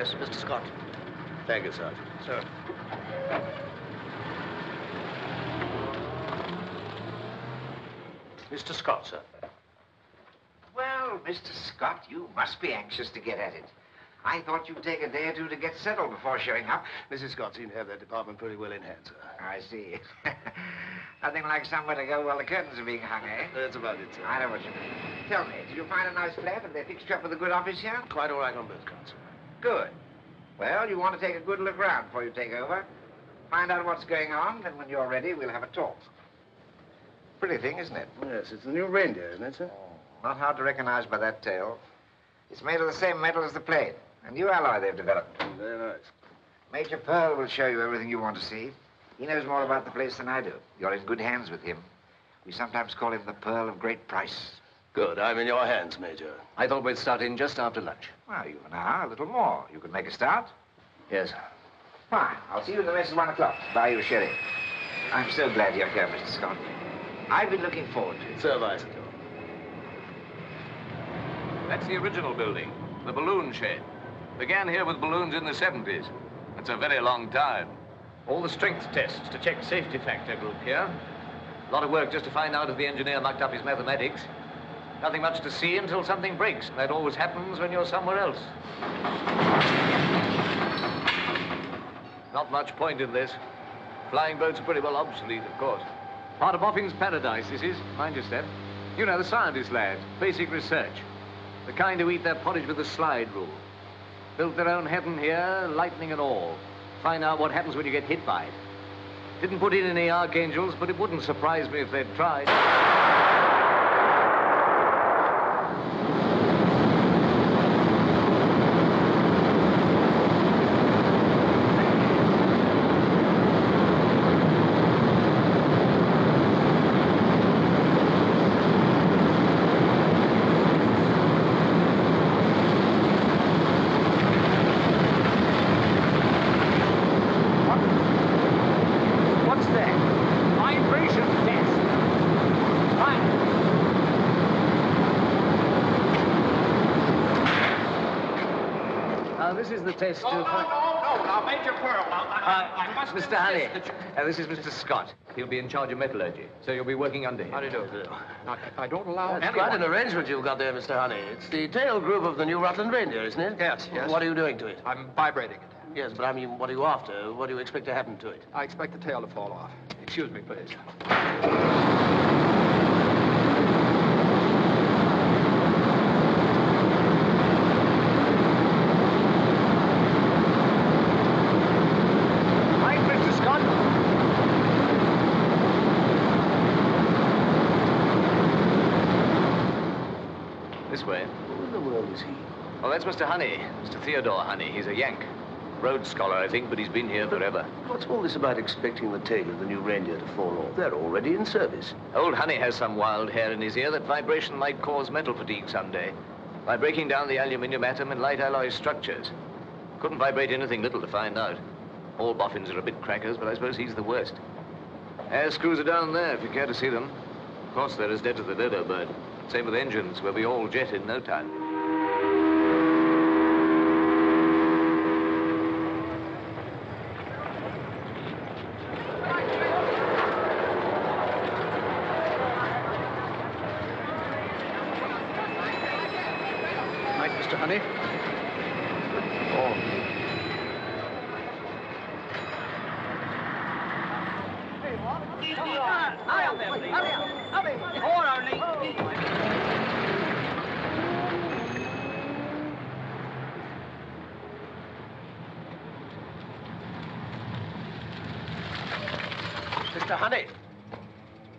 Yes, Mr. Scott. Thank you, Sergeant. Sir. Mr. Scott, sir. Well, Mr. Scott, you must be anxious to get at it. I thought you'd take a day or two to get settled before showing up. Mrs. Scott seemed to have that department pretty well in hand, sir. I see. Nothing like somewhere to go while the curtains are being hung, eh? That's about it, sir. I know what you mean. Tell me, did you find a nice flat? Have they fixed you up with a good office here? Quite all right on both counts, sir. Good. Well, you want to take a good look around before you take over. Find out what's going on, then when you're ready, we'll have a talk. Pretty thing, isn't it? Yes, it's the new reindeer, isn't it, sir? Not hard to recognize by that tail. It's made of the same metal as the plane. A new alloy they've developed. Very nice. Major Pearl will show you everything you want to see. He knows more about the place than I do. You're in good hands with him. We sometimes call him the Pearl of Great Price. Good. I'm in your hands, Major. I thought we'd start in just after lunch. Well, you've an hour, a little more. You can make a start? Yes. Fine. I'll see you in the mess at 1 o'clock. Buy you a sherry. I'm so glad you're here, Mr. Scott. I've been looking forward to it. So have I, sir. That's the original building, the balloon shed. Began here with balloons in the 70s. It's a very long time. All the strength tests to check safety factor group here. A lot of work just to find out if the engineer mucked up his mathematics. Nothing much to see until something breaks, and that always happens when you're somewhere else. Not much point in this. Flying boats are pretty well obsolete, of course. Part of Boffin's paradise, this is. Mind your step. You know, the scientist lads, basic research. The kind who eat their porridge with the slide rule. Built their own heaven here, lightning and all. Find out what happens when you get hit by it. Didn't put in any archangels, but it wouldn't surprise me if they'd tried. This is the test No, now, Major Pearl, I must Mr. Honey, this is Mr. Scott. He'll be in charge of metallurgy, so you'll be working under him. How do you do? Now, I don't allow That's anyone... quite an arrangement you've got there, Mr. Honey. It's the tail group of the new Rutland reindeer, isn't it? Yes, yes. What are you doing to it? I'm vibrating it. Yes, but I mean, what are you after? What do you expect to happen to it? I expect the tail to fall off. Excuse me, please. This way. Who in the world is he? Oh, that's Mr. Honey, Mr. Theodore Honey. He's a Yank. Rhodes Scholar, I think, but he's been here forever. What's all this about expecting the tail of the new reindeer to fall off? They're already in service. Old Honey has some wild hair in his ear that vibration might cause metal fatigue someday by breaking down the aluminium atom in light alloy structures. Couldn't vibrate anything little to find out. All boffins are a bit crackers, but I suppose he's the worst. Air screws are down there, if you care to see them. Of course, they're as dead as the dodo bird. Same with engines. We'll be all jet in no time. Night, Mr. Honey. Oh. Mr. Honey,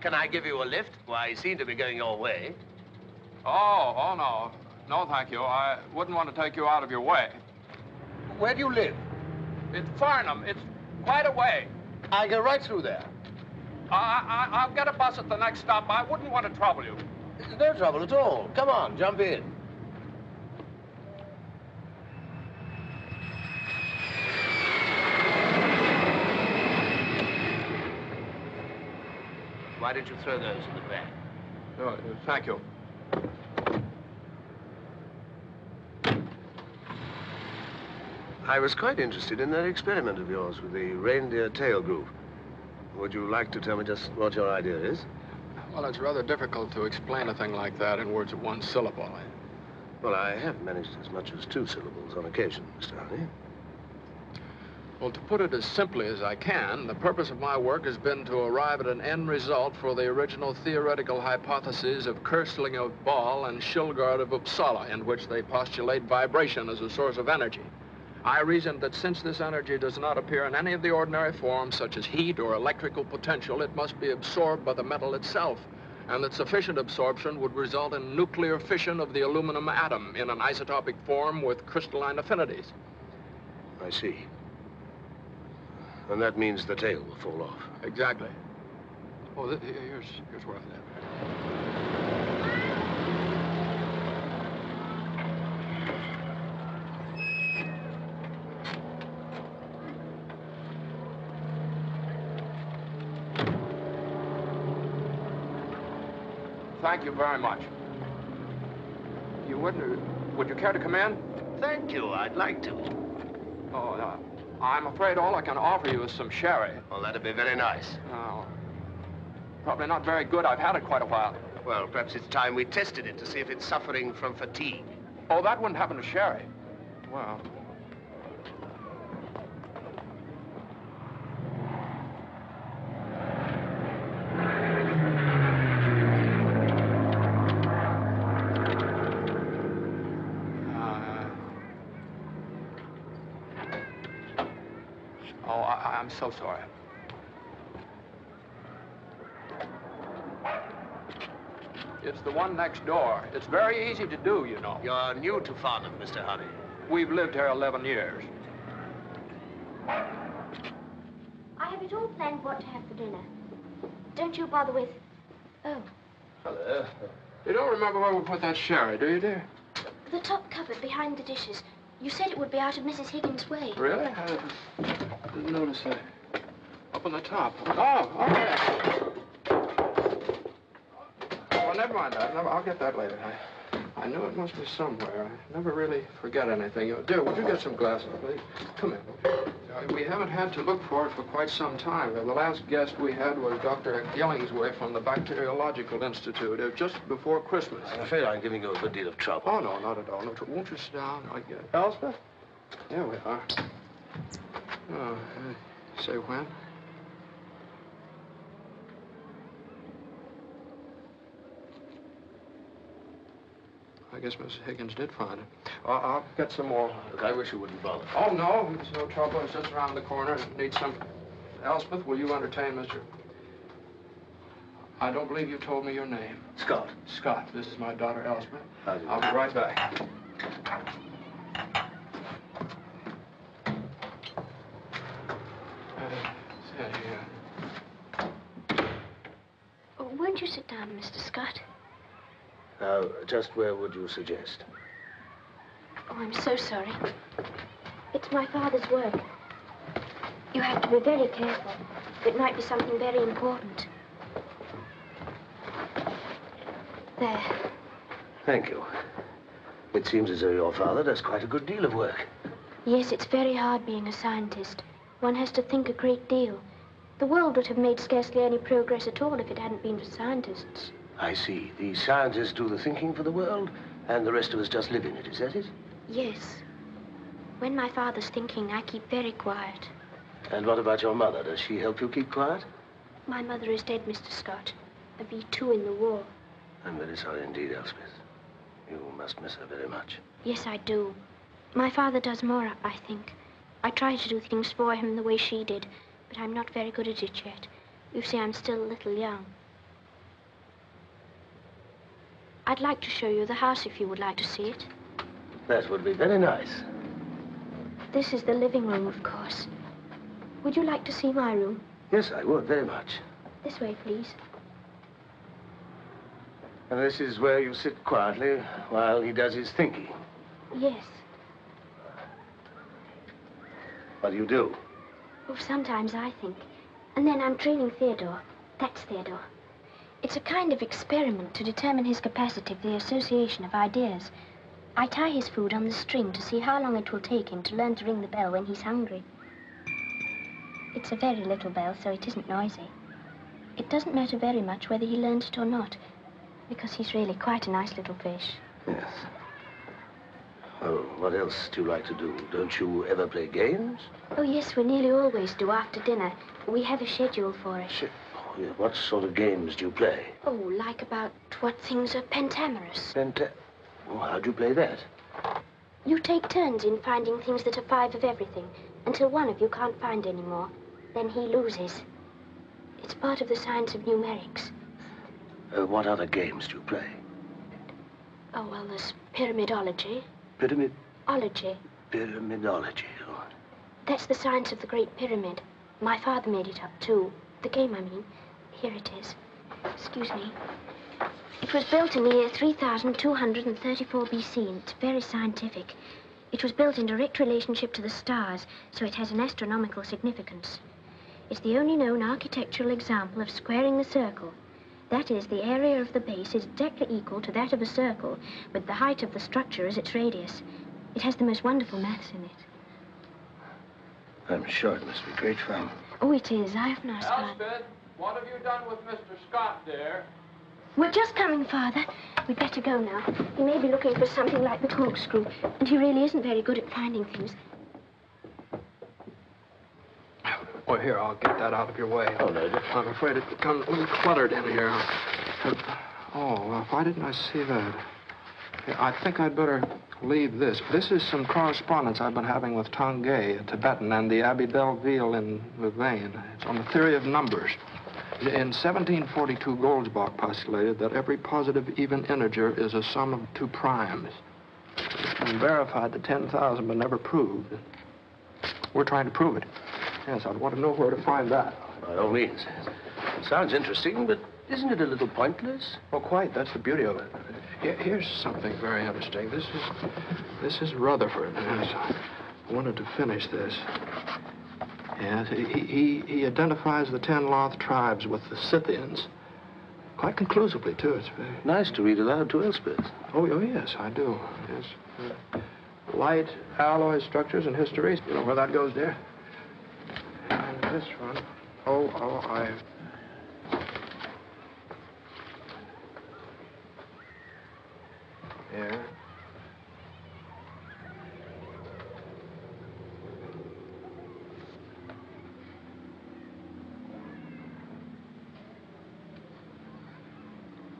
can I give you a lift? Why, I seem to be going your way. Oh, no. No, thank you. I wouldn't want to take you out of your way. Where do you live? It's Farnham. It's quite a way. I go right through there. I'll get a bus at the next stop. I wouldn't want to trouble you. No trouble at all. Come on, jump in. Why did you throw those in the bag? Oh, thank you. I was quite interested in that experiment of yours with the reindeer tail groove. Would you like to tell me just what your idea is? Well, it's rather difficult to explain a thing like that in words of one syllable. Well, I have managed as much as 2 syllables on occasion, Mr. Honey. Well, to put it as simply as I can, the purpose of my work has been to arrive at an end result for the original theoretical hypotheses of Kersling of Ball and Shilgard of Uppsala, in which they postulate vibration as a source of energy. I reasoned that since this energy does not appear in any of the ordinary forms, such as heat or electrical potential, it must be absorbed by the metal itself, and that sufficient absorption would result in nuclear fission of the aluminum atom in an isotopic form with crystalline affinities. I see. And that means the tail will fall off. Exactly. Oh, here's where I live. Thank you very much. Would you care to come in? Thank you. I'd like to. Oh, I'm afraid all I can offer you is some sherry. Well, that'd be very nice. Oh, probably not very good. I've had it quite a while. Well, perhaps it's time we tested it to see if it's suffering from fatigue. Oh, that wouldn't happen to sherry. Well... I'm so sorry. It's the one next door. It's very easy to do, you know. You're new to Farnham, Mr. Honey. We've lived here 11 years. I have it all planned what to have for dinner. Don't you bother with... Oh. Hello. You don't remember where we put that sherry, do you, dear? The top cupboard behind the dishes. You said it would be out of Mrs. Higgins' way. Really? I didn't notice that. Up on the top. Oh, yeah. Well, never mind that. I'll get that later. I knew it must be somewhere. I never really forget anything. Dear, would you get some glasses, please? Come in. We haven't had to look for it for quite some time. The last guest we had was Dr. Gillingsworth from the Bacteriological Institute, just before Christmas. I'm afraid I'm giving you a good deal of trouble. Oh, no, not at all. No trouble. Won't you sit down? Elspeth? There we are. Oh, say when? I guess Mrs. Higgins did find it. I'll get some more. Look, I wish you wouldn't bother. Oh, no, it's no trouble. It's just around the corner. Need some... Elspeth, will you entertain Mr... I don't believe you told me your name. Scott. Scott. This is my daughter, Elspeth. How do you I'll be right back. Won't you sit down, Mr. Scott? Now, just where would you suggest? Oh, I'm so sorry. It's my father's work. You have to be very careful. It might be something very important. There. Thank you. It seems as though your father does quite a good deal of work. Yes, it's very hard being a scientist. One has to think a great deal. The world would have made scarcely any progress at all if it hadn't been for scientists. I see. The scientists do the thinking for the world, and the rest of us just live in it. Is that it? Yes. When my father's thinking, I keep very quiet. And what about your mother? Does she help you keep quiet? My mother is dead, Mr. Scott. A V2 in the war. I'm very sorry indeed, Elspeth. You must miss her very much. Yes, I do. My father does more, I think. I try to do things for him the way she did, but I'm not very good at it yet. You see, I'm still a little young. I'd like to show you the house if you would like to see it. That would be very nice. This is the living room, of course. Would you like to see my room? Yes, I would, very much. This way, please. And this is where you sit quietly while he does his thinking? Yes. What do you do? Oh, sometimes I think. And then I'm training Theodore. That's Theodore. It's a kind of experiment to determine his capacity for the association of ideas. I tie his food on the string to see how long it will take him to learn to ring the bell when he's hungry. It's a very little bell, so it isn't noisy. It doesn't matter very much whether he learns it or not, because he's really quite a nice little fish. Yes. Oh, what else do you like to do? Don't you ever play games? Oh, yes, we nearly always do after dinner. We have a schedule for it. Oh, yeah. What sort of games do you play? Oh, like about what things are pentamerous. Oh, how do you play that? You take turns in finding things that are 5 of everything, until one of you can't find any more. Then he loses. It's part of the science of numerics. What other games do you play? Oh, well, there's pyramidology. Pyramidology. Oh. That's the science of the Great Pyramid. My father made it up, too. The game, I mean. Here it is. Excuse me. It was built in the year 3234 BC, and it's very scientific. It was built in direct relationship to the stars, so it has an astronomical significance. It's the only known architectural example of squaring the circle. That is, the area of the base is exactly equal to that of a circle, with the height of the structure as its radius. It has the most wonderful maths in it. I'm sure it must be great fun. Oh, it is. I have nice fun. Elspeth, what have you done with Mr. Scott, dear? We're just coming, Father. We'd better go now. He may be looking for something like the corkscrew, and he really isn't very good at finding things. Oh, here, I'll get that out of your way. Oh, no. I'm afraid it becomes a little cluttered in here. Why didn't I see that? I think I'd better leave this. This is some correspondence I've been having with Tanguay, a Tibetan, and the Abbé Belleville in Louvain. It's on the theory of numbers. In 1742, Goldsbach postulated that every positive even integer is a sum of 2 primes. It's been verified to 10,000, but never proved. We're trying to prove it. Yes, I'd want to know where to find that. By all means. Sounds interesting, but isn't it a little pointless? Well, quite. That's the beauty of it. Here's something very interesting. This is Rutherford. Yes, I wanted to finish this. Yes, he identifies the 10 Loth tribes with the Scythians. Quite conclusively, too. It's very nice to read aloud to Elspeth. Oh, yes, I do. Yes. Light alloy structures and histories. You know where that goes, dear? And this one. Here.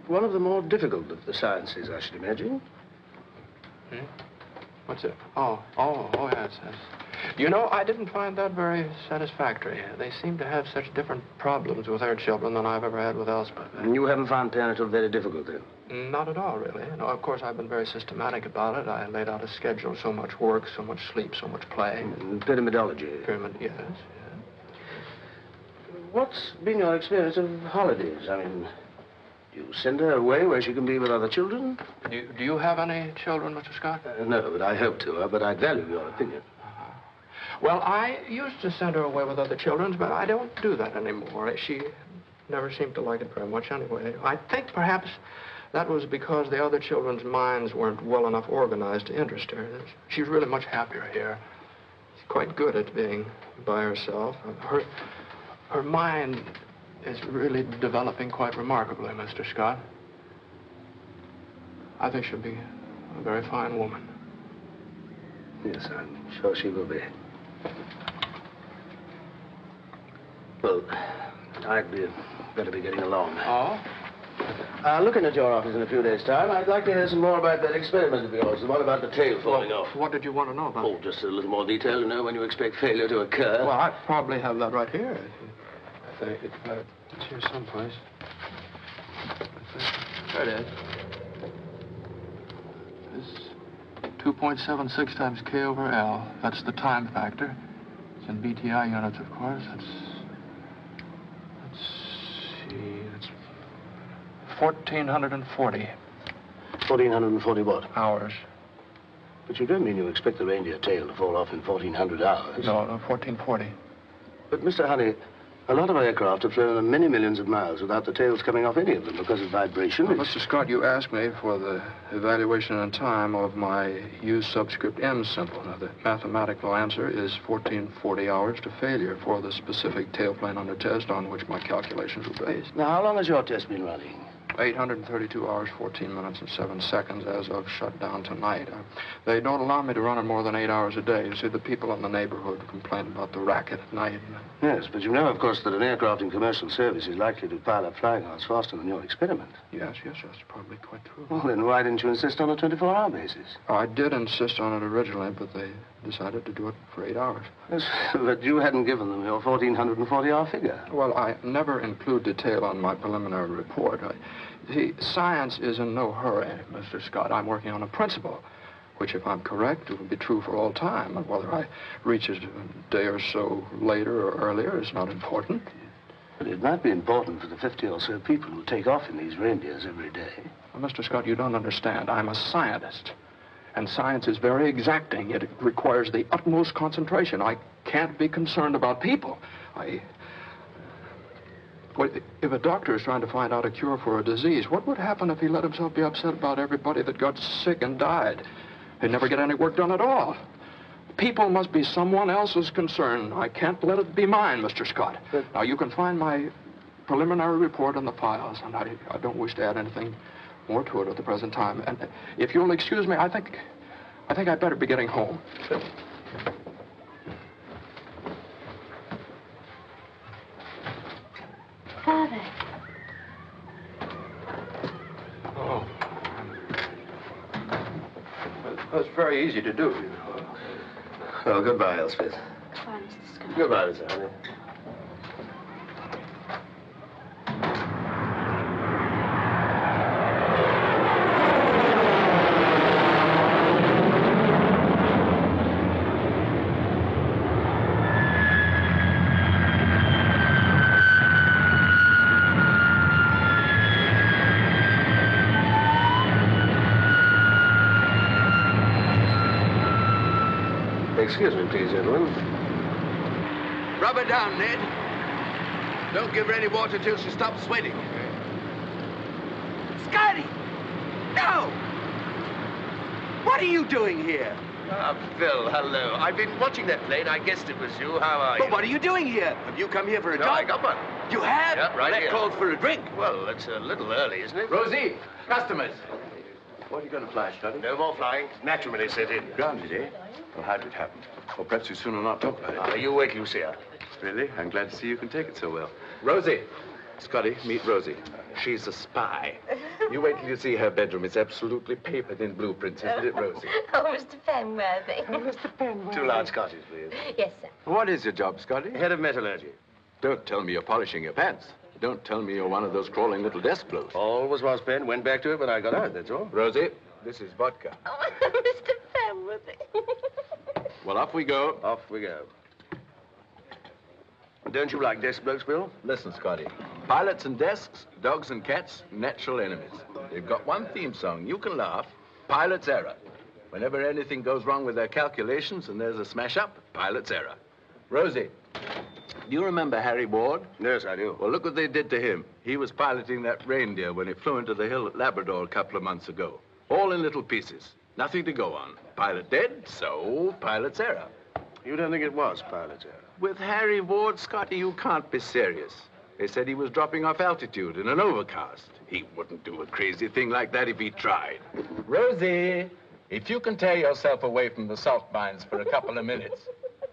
One of the more difficult of the sciences, I should imagine. What's it? Oh, yes. You know, I didn't find that very satisfactory. They seem to have such different problems with their children than I've ever had with Elspeth. And you haven't found parental very difficult, then? Not at all, really. No, of course, I've been very systematic about it. I laid out a schedule, so much work, so much sleep, so much play. Pyramidology. Yes. What's been your experience of holidays? I mean, do you send her away where she can be with other children? Do you have any children, Mr. Scott? No, but I hope to, but I'd value your opinion. Well, I used to send her away with other children, but I don't do that anymore. She never seemed to like it very much anyway. I think perhaps that was because the other children's minds weren't well enough organized to interest her. She's really much happier here. She's quite good at being by herself. Her mind is really developing quite remarkably, Mr. Scott. I think she'll be a very fine woman. Yes, I'm sure she will be. Well, I'd better be getting along. Oh? Looking at your office in a few days' time, I'd like to hear some more about that experiment of yours. The one about the tail falling off. What did you want to know about? Oh, just a little more detail to know when you expect failure to occur. Well, I probably have that right here. I think it's here someplace. There it is. This 2.76 times K over L. That's the time factor. It's in BTI units, of course. Let's see. It's 1,440. 1,440 what? Hours. But you don't mean you expect the reindeer tail to fall off in 1,400 hours? No, 1,440. But, Mr. Honey, A lot of aircraft have flown many millions of miles without the tails coming off any of them because of vibration. Well, Mr. Scott, you asked me for the evaluation in time of my U subscript M symbol. Now, the mathematical answer is 1440 hours to failure for the specific tailplane under test on which my calculations were based. Now, how long has your test been running? 832 hours, 14 minutes, and 7 seconds as of shutdown tonight. They don't allow me to run it more than 8 hours a day. You see, the people in the neighborhood complain about the racket at night. Yes, but you know, of course, that an aircraft in commercial service is likely to pile up flying hours faster than your experiment. Yes, that's probably quite true. Well, then why didn't you insist on a 24-hour basis? I did insist on it originally, but they decided to do it for 8 hours. Yes, but you hadn't given them your 1,440-hour figure. Well, I never include detail on my preliminary report. See, science is in no hurry, Mr. Scott. I'm working on a principle, which, if I'm correct, it will be true for all time. And whether I reach it a day or so later or earlier is not important. But it might be important for the 50 or so people who take off in these reindeers every day. Well, Mr. Scott, you don't understand. I'm a scientist. And science is very exacting. It requires the utmost concentration. I can't be concerned about people. Well, if a doctor is trying to find out a cure for a disease, what would happen if he let himself be upset about everybody that got sick and died? He'd never get any work done at all. People must be someone else's concern. I can't let it be mine, Mr. Scott. Now, you can find my preliminary report in the files, and I don't wish to add anything more to it at the present time. And if you'll excuse me, I think I'd better be getting home. Father. Oh. That's very easy to do, you know. Oh, goodbye, Elspeth. Goodbye, Mr. Scott. Goodbye, Miss Annie. Excuse me, please, gentlemen. Rub her down, Ned. Don't give her any water till she stops sweating. Scotty! No! What are you doing here? Ah, Phil, hello. I've been watching that plane. I guessed it was you. How are you? But what are you doing here? Have you come here for a No, job? I got one. You have? Yeah, right That here. calls for a drink. Well, it's a little early, isn't it? Rosie, customers. What are you going to fly, Scotty? No more flying. Naturally set in. Grounded, eh? Well, how did it happen? Or perhaps you'd sooner not talk about it. You wait till you see her. Really? I'm glad to see you can take it so well. Rosie. Scotty, meet Rosie. She's a spy. You wait till you see her bedroom. It's absolutely papered in blueprints, isn't it, Rosie? Oh, Mr. Penworthy. Mr. Penworthy. 2 large scotches, please. Yes, sir. What is your job, Scotty? Head of metallurgy. Don't tell me you're polishing your pants. Don't tell me you're one of those crawling little desk blokes. Always was, Ben. Went back to it when I got out, that's all. Rosie, this is vodka. Oh, Mr. Penworthy. Well, off we go. Off we go. Don't you like desk blokes, Bill? Listen, Scotty. Pilots and desks, dogs and cats, natural enemies. They've got one theme song. You can laugh. Pilot's error. Whenever anything goes wrong with their calculations and there's a smash-up, pilot's error. Rosie, do you remember Harry Ward? Yes, I do. Well, look what they did to him. He was piloting that reindeer when it flew into the hill at Labrador a couple of months ago. All in little pieces. Nothing to go on. Pilot dead, so pilot's error. You don't think it was pilot's error? With Harry Ward, Scotty, you can't be serious. They said he was dropping off altitude in an overcast. He wouldn't do a crazy thing like that if he tried. Rosie, if you can tear yourself away from the salt mines for a couple of minutes,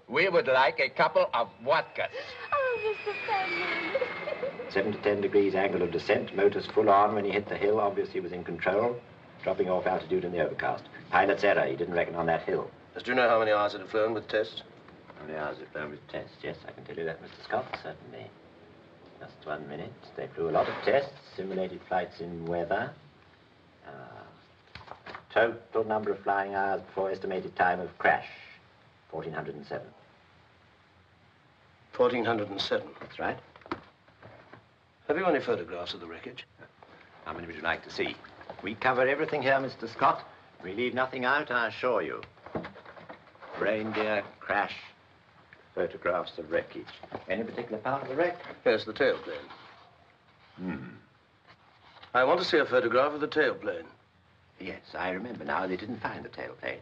we would like a couple of vodkas. Oh, Mr. Penworthy. 7 to 10 degrees angle of descent. Motors full on when he hit the hill. Obviously was in control. Dropping off altitude in the overcast. Pilot's error. He didn't reckon on that hill. Do you know how many hours it had flown with tests? How many hours it flown with tests? Yes, I can tell you that, Mr. Scott, certainly. Just 1 minute. They flew a lot of tests, simulated flights in weather. Total number of flying hours before estimated time of crash, 1407. 1407. That's right. Have you any photographs of the wreckage? How many would you like to see? We cover everything here, Mr. Scott. We leave nothing out, I assure you. Reindeer crash. Photographs of wreckage. Any particular part of the wreck? Yes, the tailplane. I want to see a photograph of the tailplane. Yes, I remember now. They didn't find the tailplane.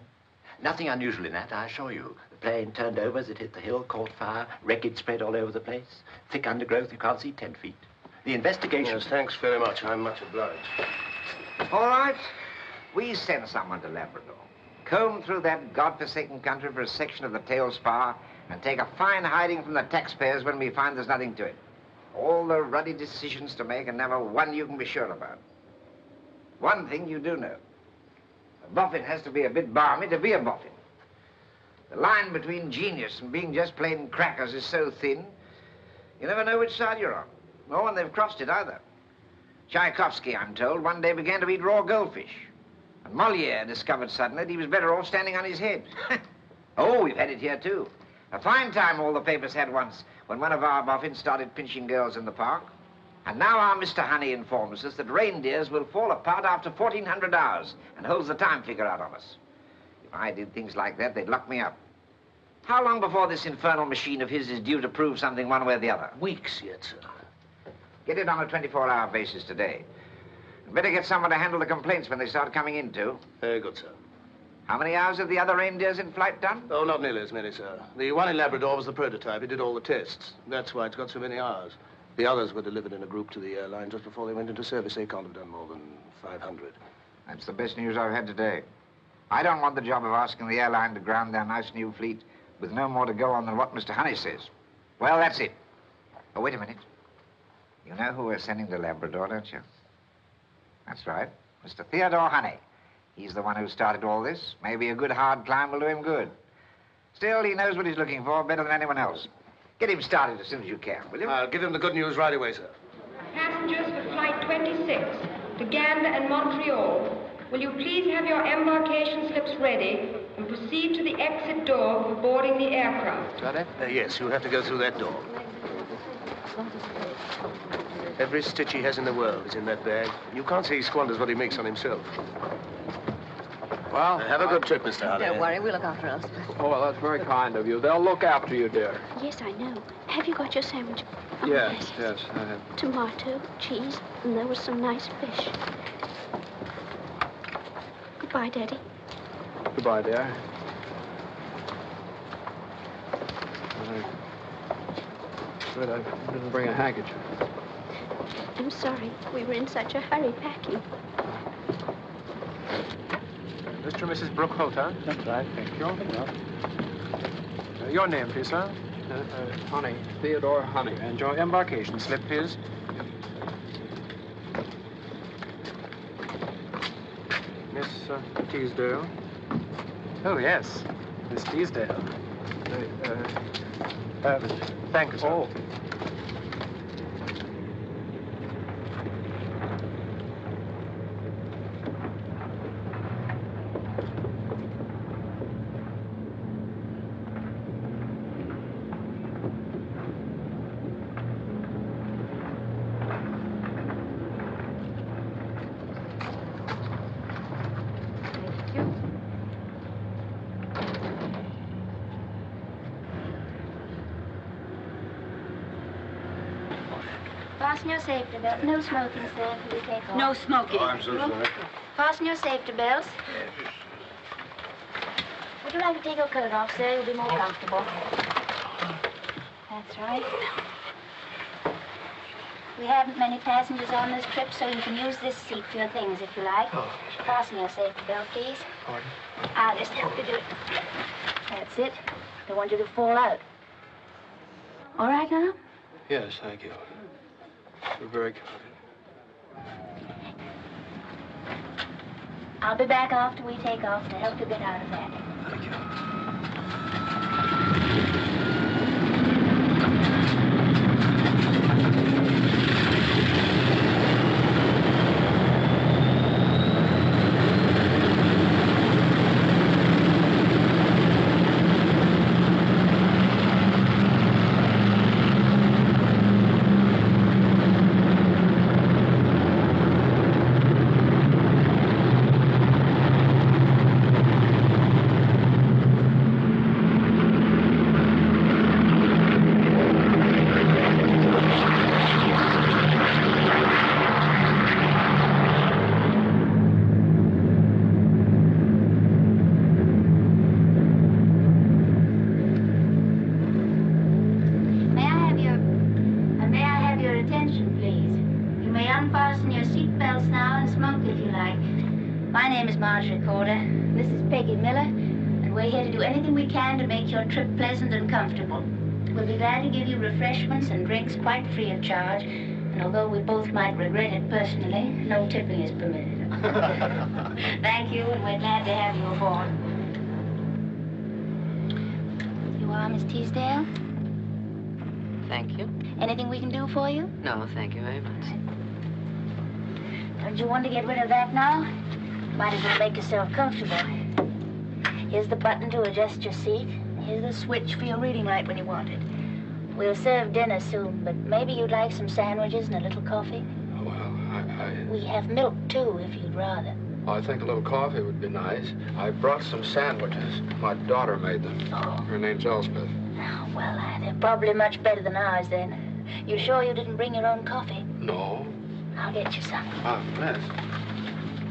Nothing unusual in that, I assure you. The plane turned over as it hit the hill, caught fire, wreckage spread all over the place. Thick undergrowth, you can't see 10 feet. The investigation... Yes, thanks very much. I'm much obliged. All right. We send someone to Labrador. Comb through that godforsaken country for a section of the tail spar and take a fine hiding from the taxpayers when we find there's nothing to it. All the ruddy decisions to make and never one you can be sure about. One thing you do know. A boffin has to be a bit balmy to be a boffin. The line between genius and being just plain crackers is so thin, you never know which side you're on. Nor when they've crossed it either. Tchaikovsky, I'm told, one day began to eat raw goldfish. And Molière discovered suddenly that he was better off standing on his head. Oh, we've had it here, too. A fine time all the papers had once when one of our boffins started pinching girls in the park. And now our Mr. Honey informs us that reindeers will fall apart after 1,400 hours and holds the time figure out on us. If I did things like that, they'd lock me up. How long before this infernal machine of his is due to prove something one way or the other? Weeks yet, sir. Get it on a 24-hour basis today. And better get someone to handle the complaints when they start coming in, too. Very good, sir. How many hours have the other reindeers in flight done? Oh, not nearly as many, sir. The one in Labrador was the prototype. He did all the tests. That's why it's got so many hours. The others were delivered in a group to the airline just before they went into service. They can't have done more than 500. That's the best news I've had today. I don't want the job of asking the airline to ground their nice new fleet with no more to go on than what Mr. Honey says. Well, that's it. Oh, wait a minute. You know who we're sending to Labrador, don't you? That's right. Mr. Theodore Honey. He's the one who started all this. Maybe a good hard climb will do him good. Still, he knows what he's looking for better than anyone else. Get him started as soon as you can, will you? I'll give him the good news right away, sir. Passengers for Flight 26 to Gander and Montreal, will you please have your embarkation slips ready and proceed to the exit door for boarding the aircraft? Got it? Yes, you'll have to go through that door. Every stitch he has in the world is in that bag. You can't say he squanders what he makes on himself. Well, have a good trip, Mr. Honey. Don't worry, we'll look after us. Oh, well, that's very kind of you. They'll look after you, dear. Yes, I know. Have you got your sandwich? Oh, Yes, I have. Tomato, cheese, and there was some nice fish. Goodbye, Daddy. Goodbye, dear. Good, I didn't bring a handkerchief. I'm sorry. We were in such a hurry packing. Mr. and Mrs. Brooke Holt, huh? That's right, thank you. Your name, please, sir? Honey, Theodore Honey. And your embarkation slip, please. Miss Teasdale? Oh, yes. Miss Teasdale. Thank you, sir. Oh. Fasten your safety belt. No smoking, sir, until we take off. No smoking. Oh, I'm so sorry. Fasten your safety belts. Would you like to take your coat off, sir? You'll be more comfortable. That's right. We haven't many passengers on this trip, so you can use this seat for your things if you like. Oh, Fasten your safety belt, please. pardon? I'll just help you do it. That's it. Don't want you to fall out. All right now? Yes, thank you. You're very kind. I'll be back after we take off to help you get out of that. Thank you. unfasten your seatbelts now and smoke if you like. My name is Marjorie Corder. This is Peggy Miller, and we're here to do anything we can to make your trip pleasant and comfortable. We'll be glad to give you refreshments and drinks quite free of charge, and although we both might regret it personally, no tipping is permitted. Thank you, and we're glad to have you aboard. You are Miss Teasdale? Thank you. Anything we can do for you? No, thank you very much. Don't you want to get rid of that now? Might as well make yourself comfortable. Here's the button to adjust your seat. Here's the switch for your reading light when you want it. We'll serve dinner soon, but maybe you'd like some sandwiches and a little coffee? Well, We have milk, too, if you'd rather. I think a little coffee would be nice. I brought some sandwiches. My daughter made them. Oh. Her name's Elspeth. Oh, well, they're probably much better than ours, then. You sure you didn't bring your own coffee? No. I'll get you some.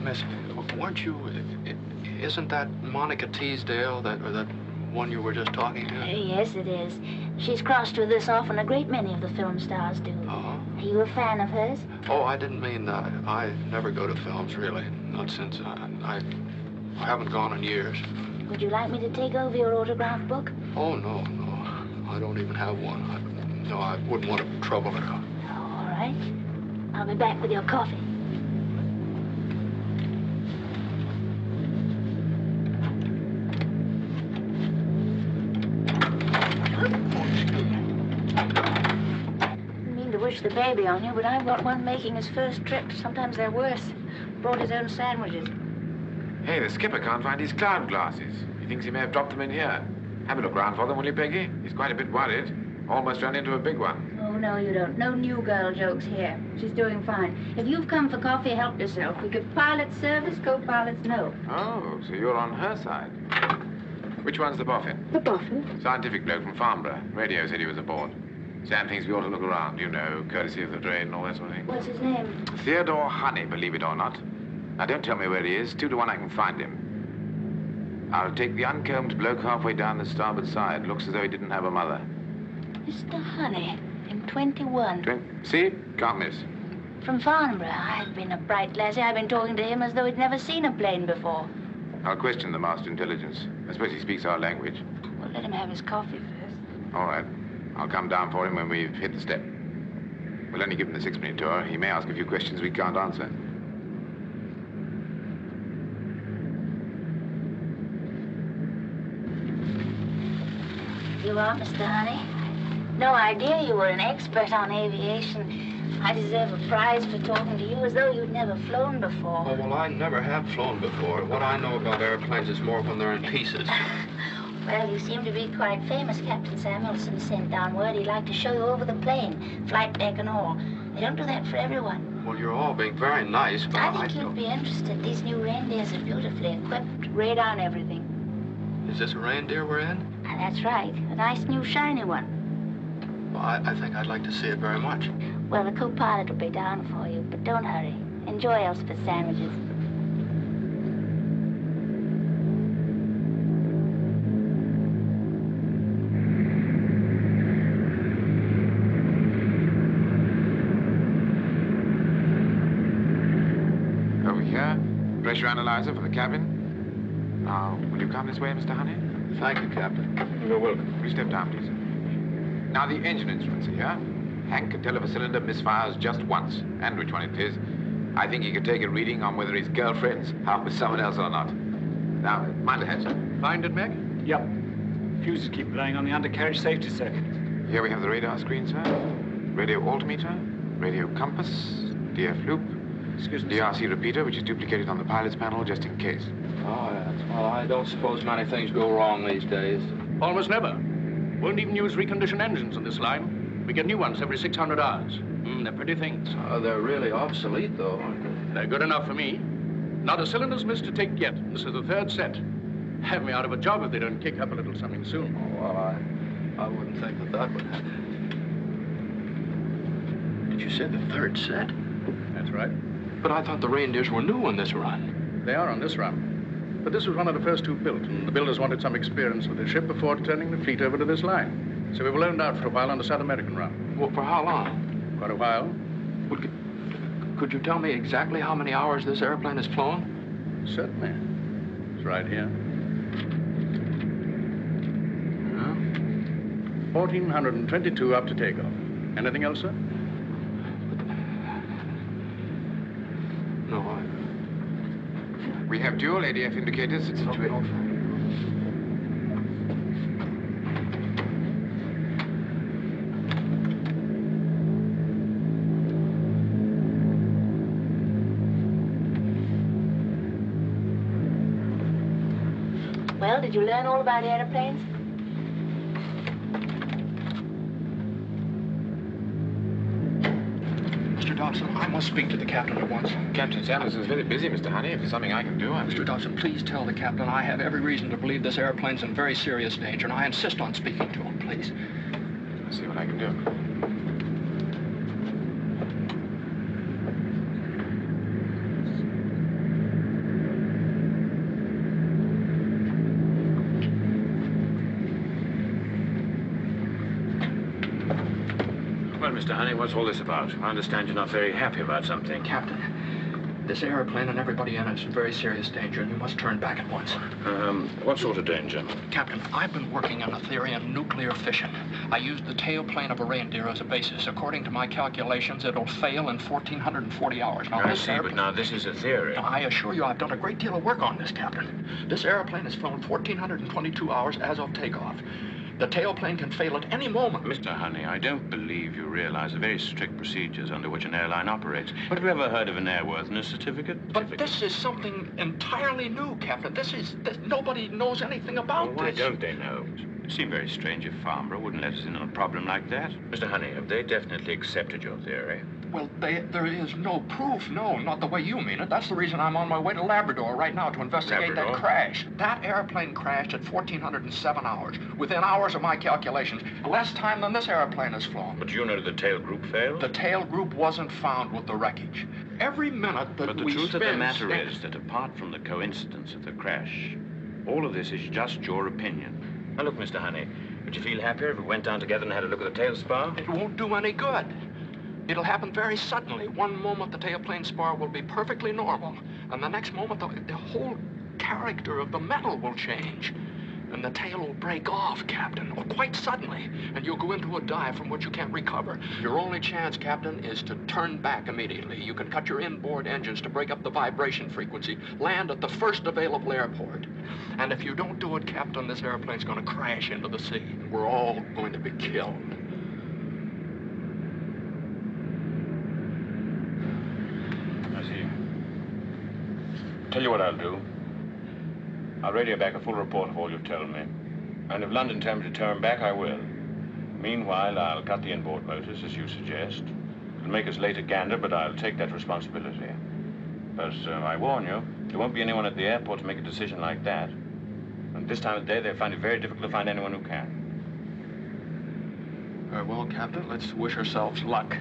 Miss, weren't you... Isn't that Monica Teasdale, that one you were just talking to? Yes, it is. She's crossed with us often. A great many of the film stars do. Uh-huh. Are you a fan of hers? Oh, I didn't mean that. I never go to films, really. Not since I haven't gone in years. Would you like me to take over your autograph book? Oh, no. I don't even have one. No, I wouldn't want to trouble her. All right. I'll be back with your coffee. Wish the baby on you, but I've got one making his first trip. Sometimes they're worse. Brought his own sandwiches. Hey, the skipper can't find his cloud glasses. He thinks he may have dropped them in here. Have a look round for them, will you, Peggy? He's quite a bit worried. Almost ran into a big one. Oh, no, you don't. No new girl jokes here. She's doing fine. If you've come for coffee, help yourself. We give pilot service, co-pilots no. Oh, so you're on her side. Which one's the boffin? The boffin? Scientific bloke from Farnborough. Radio said he was aboard. Sam thinks we ought to look around, you know, courtesy of the drain and all that sort of thing. What's his name? Theodore Honey, believe it or not. Now, don't tell me where he is. 2 to 1 I can find him. I'll take the uncombed bloke halfway down the starboard side. Looks as though he didn't have a mother. Mr. Honey, in 21. See? Can't miss. From Farnborough. I've been a bright lassie. I've been talking to him as though he'd never seen a plane before. I'll question the master intelligence. I suppose he speaks our language. Well, let him have his coffee first. All right. I'll come down for him when we've hit the step. We'll only give him the 6-minute tour. He may ask a few questions we can't answer. You are, Mr. Honey? No idea you were an expert on aviation. I deserve a prize for talking to you as though you'd never flown before. Oh, well, I never have flown before. What I know about airplanes is more when they're in pieces. Well, you seem to be quite famous. Captain Samuelson sent down word he'd like to show you over the plane, flight deck and all. They don't do that for everyone. Well, you're all being very nice, but I think you'd be interested. These new reindeers are beautifully equipped, radar and everything. Is this a reindeer we're in? That's right. A nice new shiny one. Well, I think I'd like to see it very much. Well, the co-pilot will be down for you, but don't hurry. Enjoy Elspeth's sandwiches. Pressure analyzer for the cabin. Now, will you come this way, Mr. Honey? Thank you, Captain. You're welcome. Will you step down, please? Now, the engine instruments are here. Hank can tell if a cylinder misfires just once, and which one it is. I think he could take a reading on whether his girlfriend's out with someone else or not. Now, mind ahead, sir. Find it, Meg? Yep. Fuses keep blowing on the undercarriage safety circuit. Here we have the radar screen, sir. Radio altimeter, radio compass, DF loop. Excuse me, DRC repeater, which is duplicated on the pilot's panel just in case. Oh, yes. Well, I don't suppose many things go wrong these days. Almost never. Won't even use reconditioned engines on this line. We get new ones every 600 hours. They're pretty things. They're really obsolete, though, aren't they? They're good enough for me. Not a cylinder's missed to take yet. This is the 3rd set. Have me out of a job if they don't kick up a little something soon. Oh, well, I wouldn't think that would happen. Did you say the 3rd set? That's right. But I thought the reindeers were new on this run. They are on this run. But this was one of the first 2 built, and the builders wanted some experience with the ship before turning the fleet over to this line. So we were loaned out for a while on the South American run. Well, for how long? Quite a while. Well, could you tell me exactly how many hours this airplane has flown? Certainly. It's right here. 1,422 up to takeoff. Anything else, sir? No, We have dual ADF indicators situated. Well, did you learn all about airplanes? Mr. Dodson, I must speak to the captain at once. Captain Sanders is very busy, Mr. Honey. If there's something I can do, Mr. Dodson, please tell the captain I have every reason to believe this airplane's in very serious danger, and I insist on speaking to him, please. I'll see what I can do. Well, Mr. Honey, what's all this about? I understand you're not very happy about something. Captain, this airplane and everybody in it is in very serious danger, and you must turn back at once. What sort of danger? Captain, I've been working on a theory on nuclear fission. I used the tailplane of a reindeer as a basis. According to my calculations, it'll fail in 1,440 hours. Now, I see, but now this is a theory. Now, I assure you I've done a great deal of work on this, Captain. This airplane has flown 1,422 hours as of takeoff. The tailplane can fail at any moment. Mr. Honey, I don't believe you realize the very strict procedures under which an airline operates. But have you ever heard of an airworthiness certificate? But this is something entirely new, Captain. Nobody knows anything about Why this. don't they know? It seemed very strange if Farnborough wouldn't let us in on a problem like that. Mr. Honey, have they definitely accepted your theory? Well, there is no proof, no, not the way you mean it. That's the reason I'm on my way to Labrador right now to investigate that crash. That airplane crashed at 1,407 hours, within hours of my calculations. Less time than this airplane has flown. But you know the tail group failed? The tail group wasn't found with the wreckage. Every minute that But the we truth of the spend matter is that apart from the coincidence of the crash, all of this is just your opinion. Now look, Mr. Honey, would you feel happier if we went down together and had a look at the tail spar? It won't do any good. It'll happen very suddenly. One moment the tailplane spar will be perfectly normal, and the next moment the whole character of the metal will change. And the tail will break off, Captain, quite suddenly, and you'll go into a dive from which you can't recover. Your only chance, Captain, is to turn back immediately. You can cut your inboard engines to break up the vibration frequency, land at the first available airport. And if you don't do it, Captain, this airplane's going to crash into the sea. We're all going to be killed. I see. Tell you what I'll do. I'll radio back a full report of all you've told me. And if London tells me to turn back, I will. Meanwhile, I'll cut the inboard motors, as you suggest. It'll make us late at Gander, but I'll take that responsibility. But I warn you, there won't be anyone at the airport to make a decision like that. And this time of day, they find it very difficult to find anyone who can. Very well, Captain. Let's wish ourselves luck.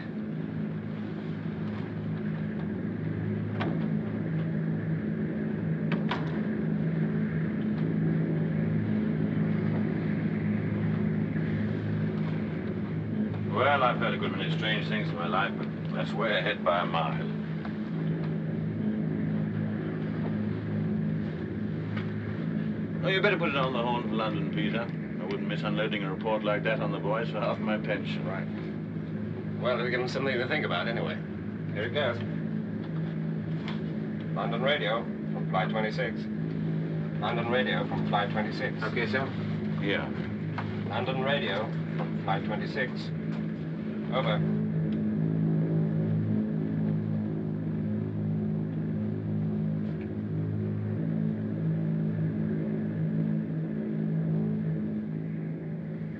Well, I've heard a good many strange things in my life, but that's way ahead by a mile. Oh, you better put it on the horn for London, Peter. I wouldn't miss unloading a report like that on the boys for half my pension. Right. Well, we'll give them something to think about anyway. Here it goes. London radio from Flight 26. London radio from Flight 26. Okay, sir. Yeah. London radio from Flight 26. Over.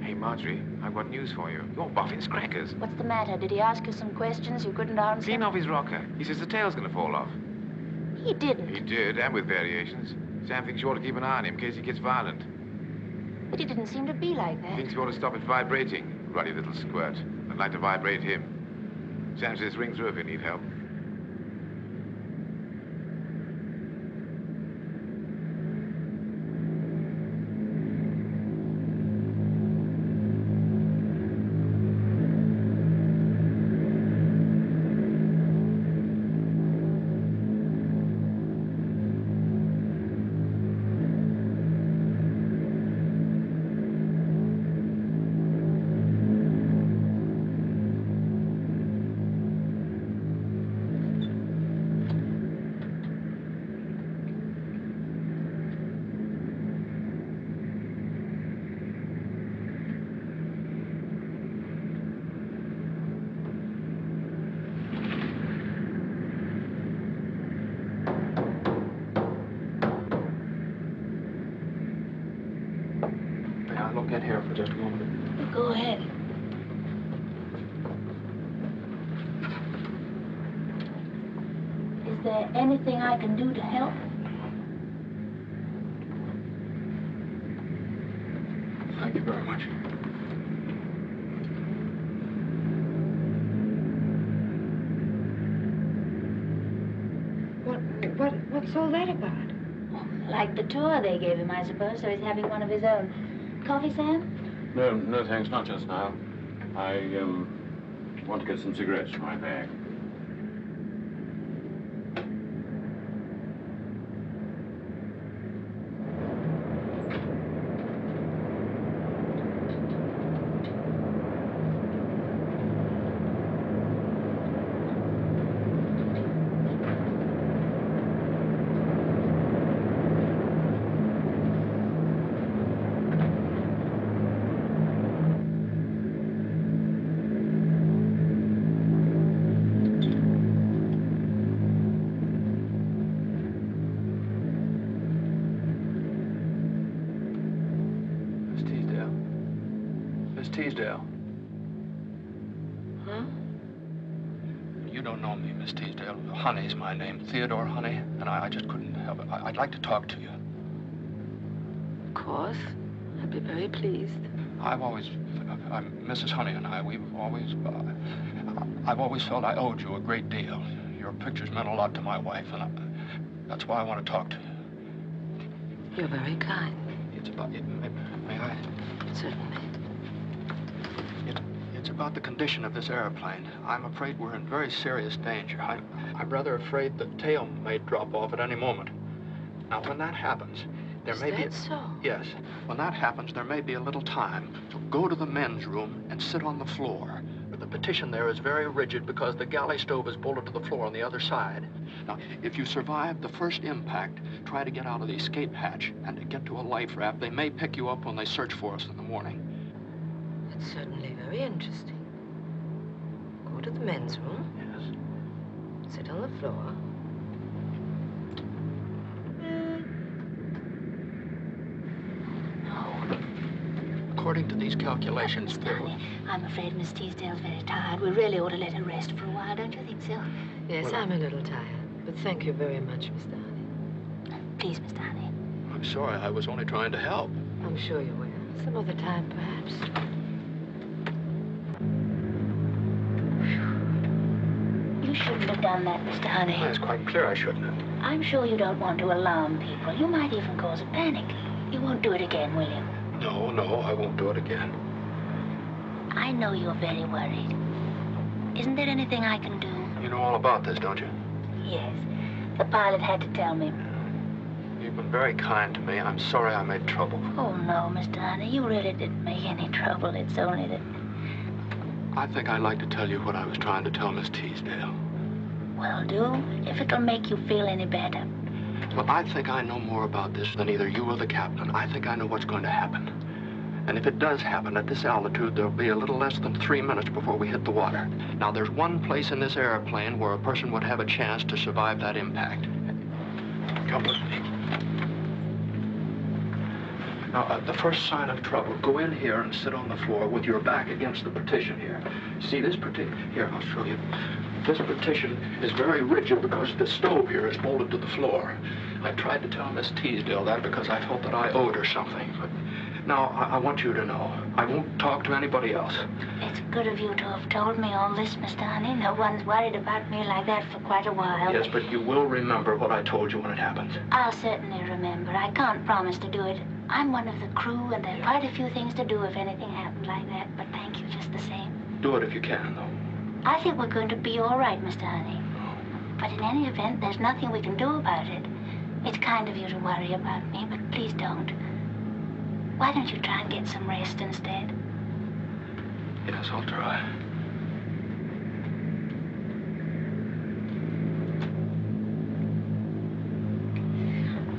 Hey, Marjorie, I've got news for you. Your boffin's crackers. What's the matter? Did he ask you some questions you couldn't answer? Clean off his rocker. He says the tail's gonna fall off. He didn't. He did, and with variations. Sam thinks you ought to keep an eye on him in case he gets violent. But he didn't seem to be like that. Thinks you ought to stop it vibrating. Ruddy little squirt. I'd like to vibrate him. Sam says ring through if you need help. there anything I can do to help? Thank you very much. What's all that about? Like the tour they gave him, I suppose, so he's having one of his own. Coffee, Sam? No, thanks, not just now. I want to get some cigarettes from my bag. Teasdale. Huh? You don't know me, Miss Teasdale. Honey's my name, Theodore Honey, and I just couldn't help it. I'd like to talk to you. Of course. I'd be very pleased. Mrs. Honey and I, I've always felt I owed you a great deal. Your pictures meant a lot to my wife, and that's why I want to talk to you. You're very kind. It's about, may I? Certainly. It's about the condition of this airplane. I'm afraid we're in very serious danger. I'm rather afraid the tail may drop off at any moment. Now, when that happens, there may be... Is that so? Yes. When that happens, there may be a little time. So go to the men's room and sit on the floor. But the petition there is very rigid because the galley stove is bolted to the floor on the other side. Now, if you survive the first impact, try to get out of the escape hatch and to get to a life raft. They may pick you up when they search for us in the morning. It's certainly very interesting. Go to the men's room. Yes. Sit on the floor. According to these calculations, I'm afraid Miss Teasdale's very tired. We really ought to let her rest for a while, don't you think so? Yes, well, I'm a little tired. But thank you very much, Mr. Honey. Please, Mr. Honey. I'm sorry. I was only trying to help. I'm sure you will. Some other time, perhaps. You shouldn't have done that, Mr. Honey. Well, it's quite clear I shouldn't have. I'm sure you don't want to alarm people. You might even cause a panic. You won't do it again, will you? No, I won't do it again. I know you're very worried. Isn't there anything I can do? You know all about this, don't you? Yes. The pilot had to tell me. You've been very kind to me. I'm sorry I made trouble. Oh, no, Mr. Honey. You really didn't make any trouble. It's only that... I think I'd like to tell you what I was trying to tell Miss Teasdale. Well, do, if it'll make you feel any better. Well, I think I know more about this than either you or the captain. I think I know what's going to happen. And if it does happen at this altitude, there'll be a little less than 3 minutes before we hit the water. Now, there's one place in this airplane where a person would have a chance to survive that impact. Come with me. Now, the first sign of trouble, go in here and sit on the floor with your back against the partition here. See this partition? Here, I'll show you. This partition is very rigid because the stove here is bolted to the floor. I tried to tell Miss Teasdale that because I felt that I owed her something. But now, I want you to know, I won't talk to anybody else. It's good of you to have told me all this, Mr. Honey. No one's worried about me like that for quite a while. Yes, but you will remember what I told you when it happens. I'll certainly remember. I can't promise to do it. I'm one of the crew, and there are quite a few things to do if anything happened like that, but thank you just the same. Do it if you can, though. I think we're going to be all right, Mr. Honey. But in any event, there's nothing we can do about it. It's kind of you to worry about me, but please don't. Why don't you try and get some rest instead? Yes, I'll try.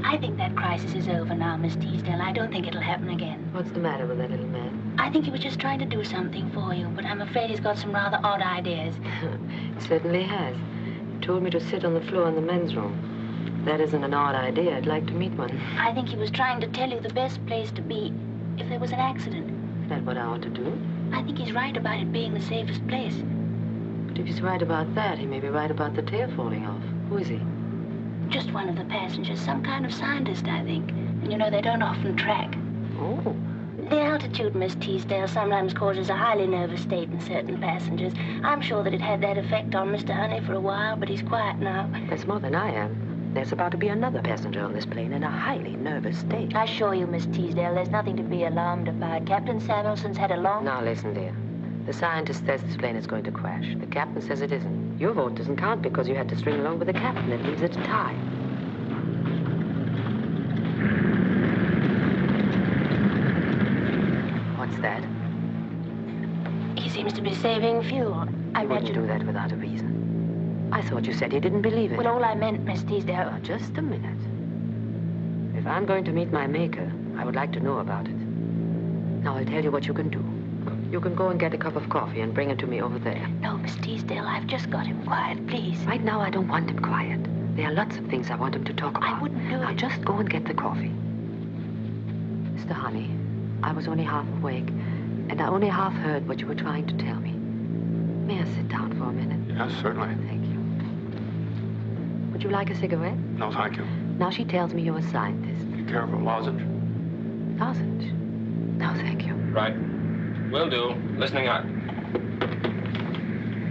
I think that crisis is over now, Miss Teasdale. I don't think it'll happen again. What's the matter with that little man? I think he was just trying to do something for you, but I'm afraid he's got some rather odd ideas. He certainly has. He told me to sit on the floor in the men's room. That isn't an odd idea. I'd like to meet one. I think he was trying to tell you the best place to be if there was an accident. Is that what I ought to do? I think he's right about it being the safest place. But if he's right about that, he may be right about the tail falling off. Who is he? Just one of the passengers, some kind of scientist, I think. And you know, they don't often track. Oh. The altitude, Miss Teasdale, sometimes causes a highly nervous state in certain passengers. I'm sure that it had that effect on Mr. Honey for a while, but he's quiet now. That's more than I am. There's about to be another passenger on this plane in a highly nervous state. I assure you, Miss Teasdale, there's nothing to be alarmed about. Captain Samuelson's had a long... Now, listen, dear. The scientist says this plane is going to crash. The captain says it isn't. Your vote doesn't count because you had to string along with the captain. It leaves it a tie. What's that? He seems to be saving fuel. I wouldn't do that without a reason. I thought you said he didn't believe it. Well, all I meant, Miss Teasdale... Oh, just a minute. If I'm going to meet my maker, I would like to know about it. Now, I'll tell you what you can do. You can go and get a cup of coffee and bring it to me over there. No, Miss Teasdale, I've just got him quiet, please. Right now, I don't want him quiet. There are lots of things I want him to talk about. I wouldn't do it. Now, just go and get the coffee. Mr. Honey, I was only half awake, and I only half heard what you were trying to tell me. May I sit down for a minute? Yes, certainly. Thank you. Would you like a cigarette? No, thank you. Now she tells me you're a scientist. You care for a lozenge? Lozenge? No, thank you. Right. Will do. Listening up.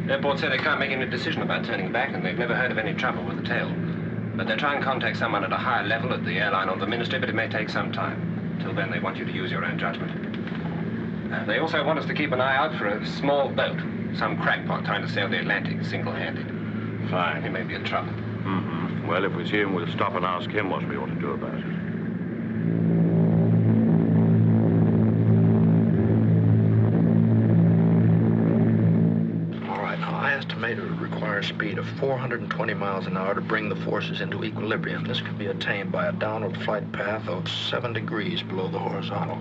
Airport say they can't make any decision about turning back, and they've never heard of any trouble with the tail. But they'll try and contact someone at a higher level at the airline or the ministry, but it may take some time. Till then, they want you to use your own judgment. They also want us to keep an eye out for a small boat. Some crackpot trying to sail the Atlantic single-handed. Fine. He may be in trouble. Mm-hmm. Well, if we see him, we'll stop and ask him what we ought to do about it. All right, now, I estimate it would require a speed of 420 miles an hour to bring the forces into equilibrium. This could be attained by a downward flight path of 7 degrees below the horizontal.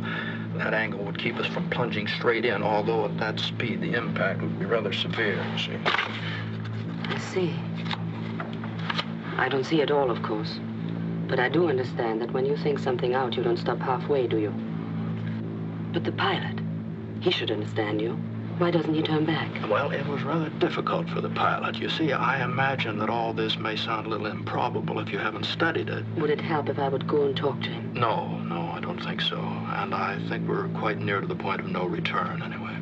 That angle would keep us from plunging straight in, although at that speed, the impact would be rather severe, you see. I see. I don't see it all, of course. But I do understand that when you think something out, you don't stop halfway, do you? But the pilot, he should understand you. Why doesn't he turn back? Well, it was rather difficult for the pilot. You see, I imagine that all this may sound a little improbable if you haven't studied it. Would it help if I would go and talk to him? No, I don't think so. And I think we're quite near to the point of no return, anyway.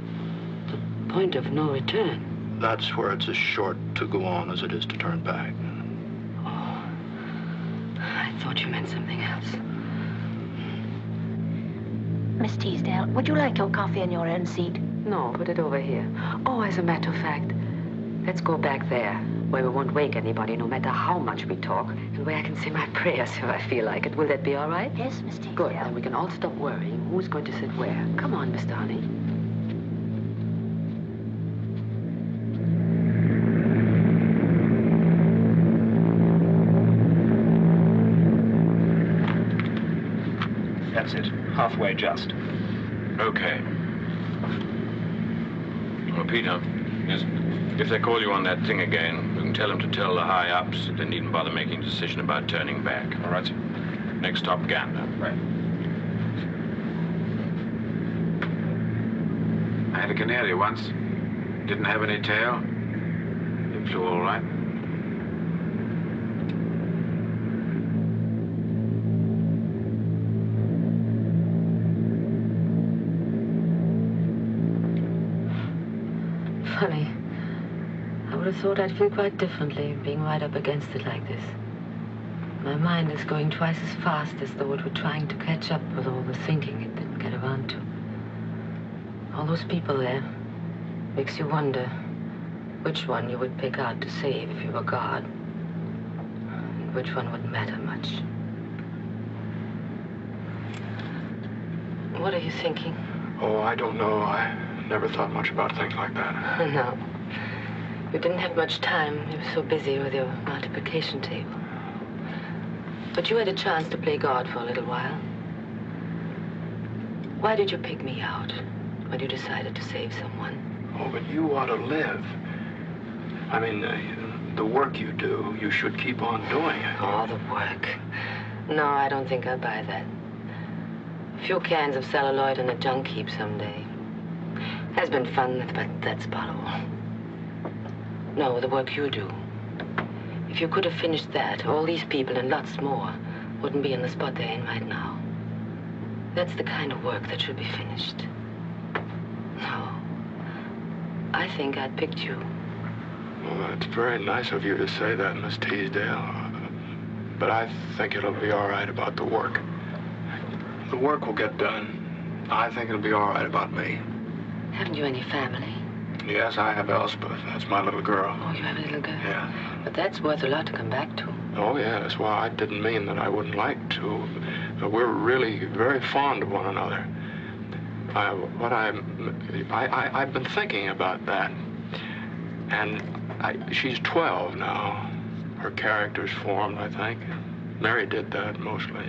The point of no return? That's where it's as short to go on as it is to turn back. Oh, I thought you meant something else. Miss Teasdale, would you like your coffee in your own seat? No, put it over here. Oh, as a matter of fact, let's go back there, where we won't wake anybody, no matter how much we talk, and where I can say my prayers if I feel like it. Will that be all right? Yes, Miss Teasdale. Good, then we can all stop worrying who's going to sit where. Come on, Mr. Honey. That's it. Halfway just. Okay. Well, Peter. Yes? If they call you on that thing again, you can tell them to tell the high-ups that they needn't bother making a decision about turning back. All right, sir. Next stop, Gander. Right. I had a canary once. Didn't have any tail. It flew all right. Funny. I would have thought I'd feel quite differently being right up against it like this. My mind is going twice as fast as though it were trying to catch up with all the thinking it didn't get around to. All those people there makes you wonder which one you would pick out to save if you were God, and which one wouldn't matter much. What are you thinking? Oh, I don't know. I never thought much about things like that. No. You didn't have much time. You were so busy with your multiplication table. But you had a chance to play God for a little while. Why did you pick me out when you decided to save someone? Oh, but you ought to live. I mean, the work you do, you should keep on doing it. Oh, the work. No, I don't think I'll buy that. A few cans of celluloid in a junk heap someday. Has been fun, but that's about all. No, the work you do. If you could have finished that, all these people and lots more wouldn't be in the spot they're in right now. That's the kind of work that should be finished. No. I think I picked you. Well, that's very nice of you to say that, Miss Teasdale. But I think it'll be all right about the work. The work will get done. I think it'll be all right about me. Haven't you any family? Yes, I have Elspeth. That's my little girl. Oh, you have a little girl? Yeah. But that's worth a lot to come back to. Oh, yes. Well, I didn't mean that I wouldn't like to. But we're really very fond of one another. I've been thinking about that. And she's 12 now. Her character's formed, I think. Mary did that mostly.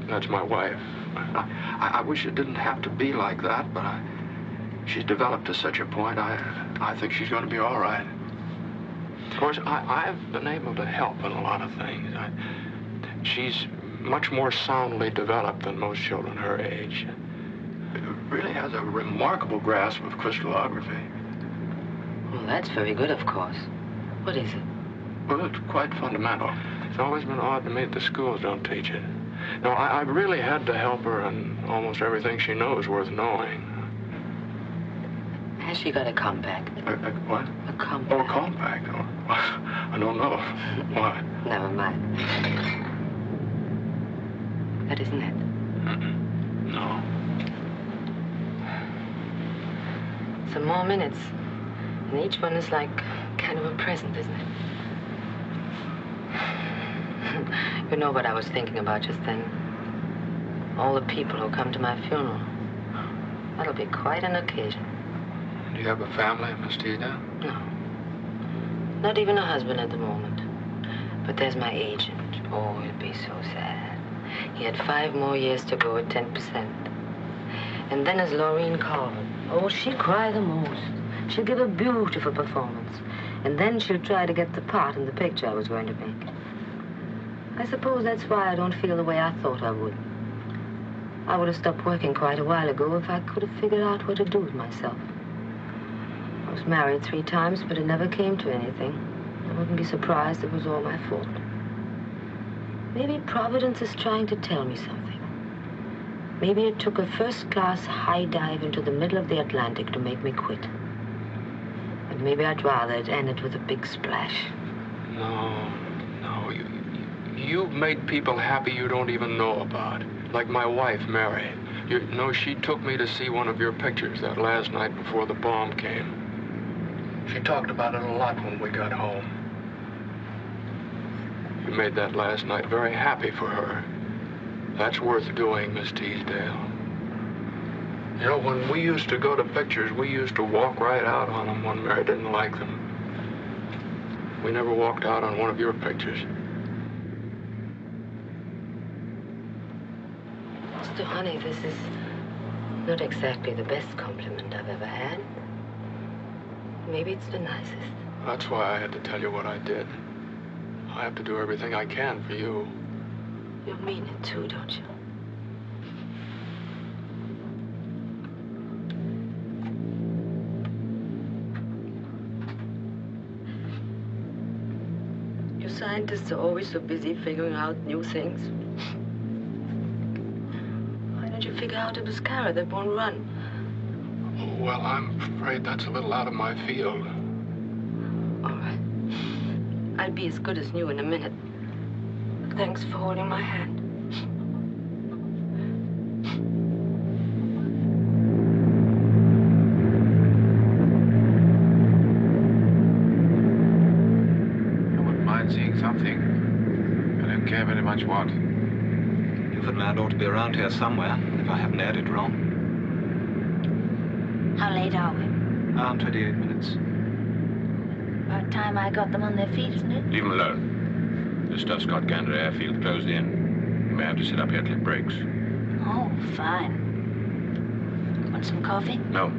That's my wife. I wish it didn't have to be like that, but she's developed to such a point, I think she's going to be all right. Of course, I've been able to help in a lot of things. She's much more soundly developed than most children her age. Really has a remarkable grasp of crystallography. Well, that's very good, of course. What is it? Well, it's quite fundamental. It's always been odd to me that the schools don't teach it. No, I've really had to help her in almost everything she knows worth knowing. Has she got a compact? What? A compact. Oh, a compact? Oh, I don't know. Why? Never mind. That isn't it? No. Some more minutes. And each one is like kind of a present, isn't it? You know what I was thinking about just then? All the people who come to my funeral. That'll be quite an occasion. Do you have a family, Miss Teasdale? No. Not even a husband at the moment. But there's my agent. Oh, it'd be so sad. He had 5 more years to go at 10%. And then there's Laureen Carver. Oh, she'd cry the most. She'll give a beautiful performance. And then she'll try to get the part in the picture I was going to make. I suppose that's why I don't feel the way I thought I would. I would have stopped working quite a while ago if I could have figured out what to do with myself. I was married 3 times, but it never came to anything. I wouldn't be surprised if it was all my fault. Maybe Providence is trying to tell me something. Maybe it took a first-class high dive into the middle of the Atlantic to make me quit. And maybe I'd rather it ended with a big splash. No. You've made people happy you don't even know about. Like my wife, Mary. You know, she took me to see one of your pictures that last night before the bomb came. She talked about it a lot when we got home. You made that last night very happy for her. That's worth doing, Miss Teasdale. You know, when we used to go to pictures, we used to walk right out on them when Mary didn't like them. We never walked out on one of your pictures. Mr. Honey, this is not exactly the best compliment I've ever had. Maybe it's the nicest. That's why I had to tell you what I did. I have to do everything I can for you. You mean it too, don't you? You scientists are always so busy figuring out new things. Why don't you figure out a mascara that won't run? Well, I'm afraid that's a little out of my field. All right. I'll be as good as new in a minute. Thanks for holding my hand. I wouldn't mind seeing something. I don't care very much what. Newfoundland ought to be around here somewhere, if I haven't added wrong. How late are we? 28 minutes. About time I got them on their feet, isn't it? Leave them alone. The Stuff-Scott Gander airfield closed in. You may have to sit up here till it breaks. Oh, fine. Want some coffee? No.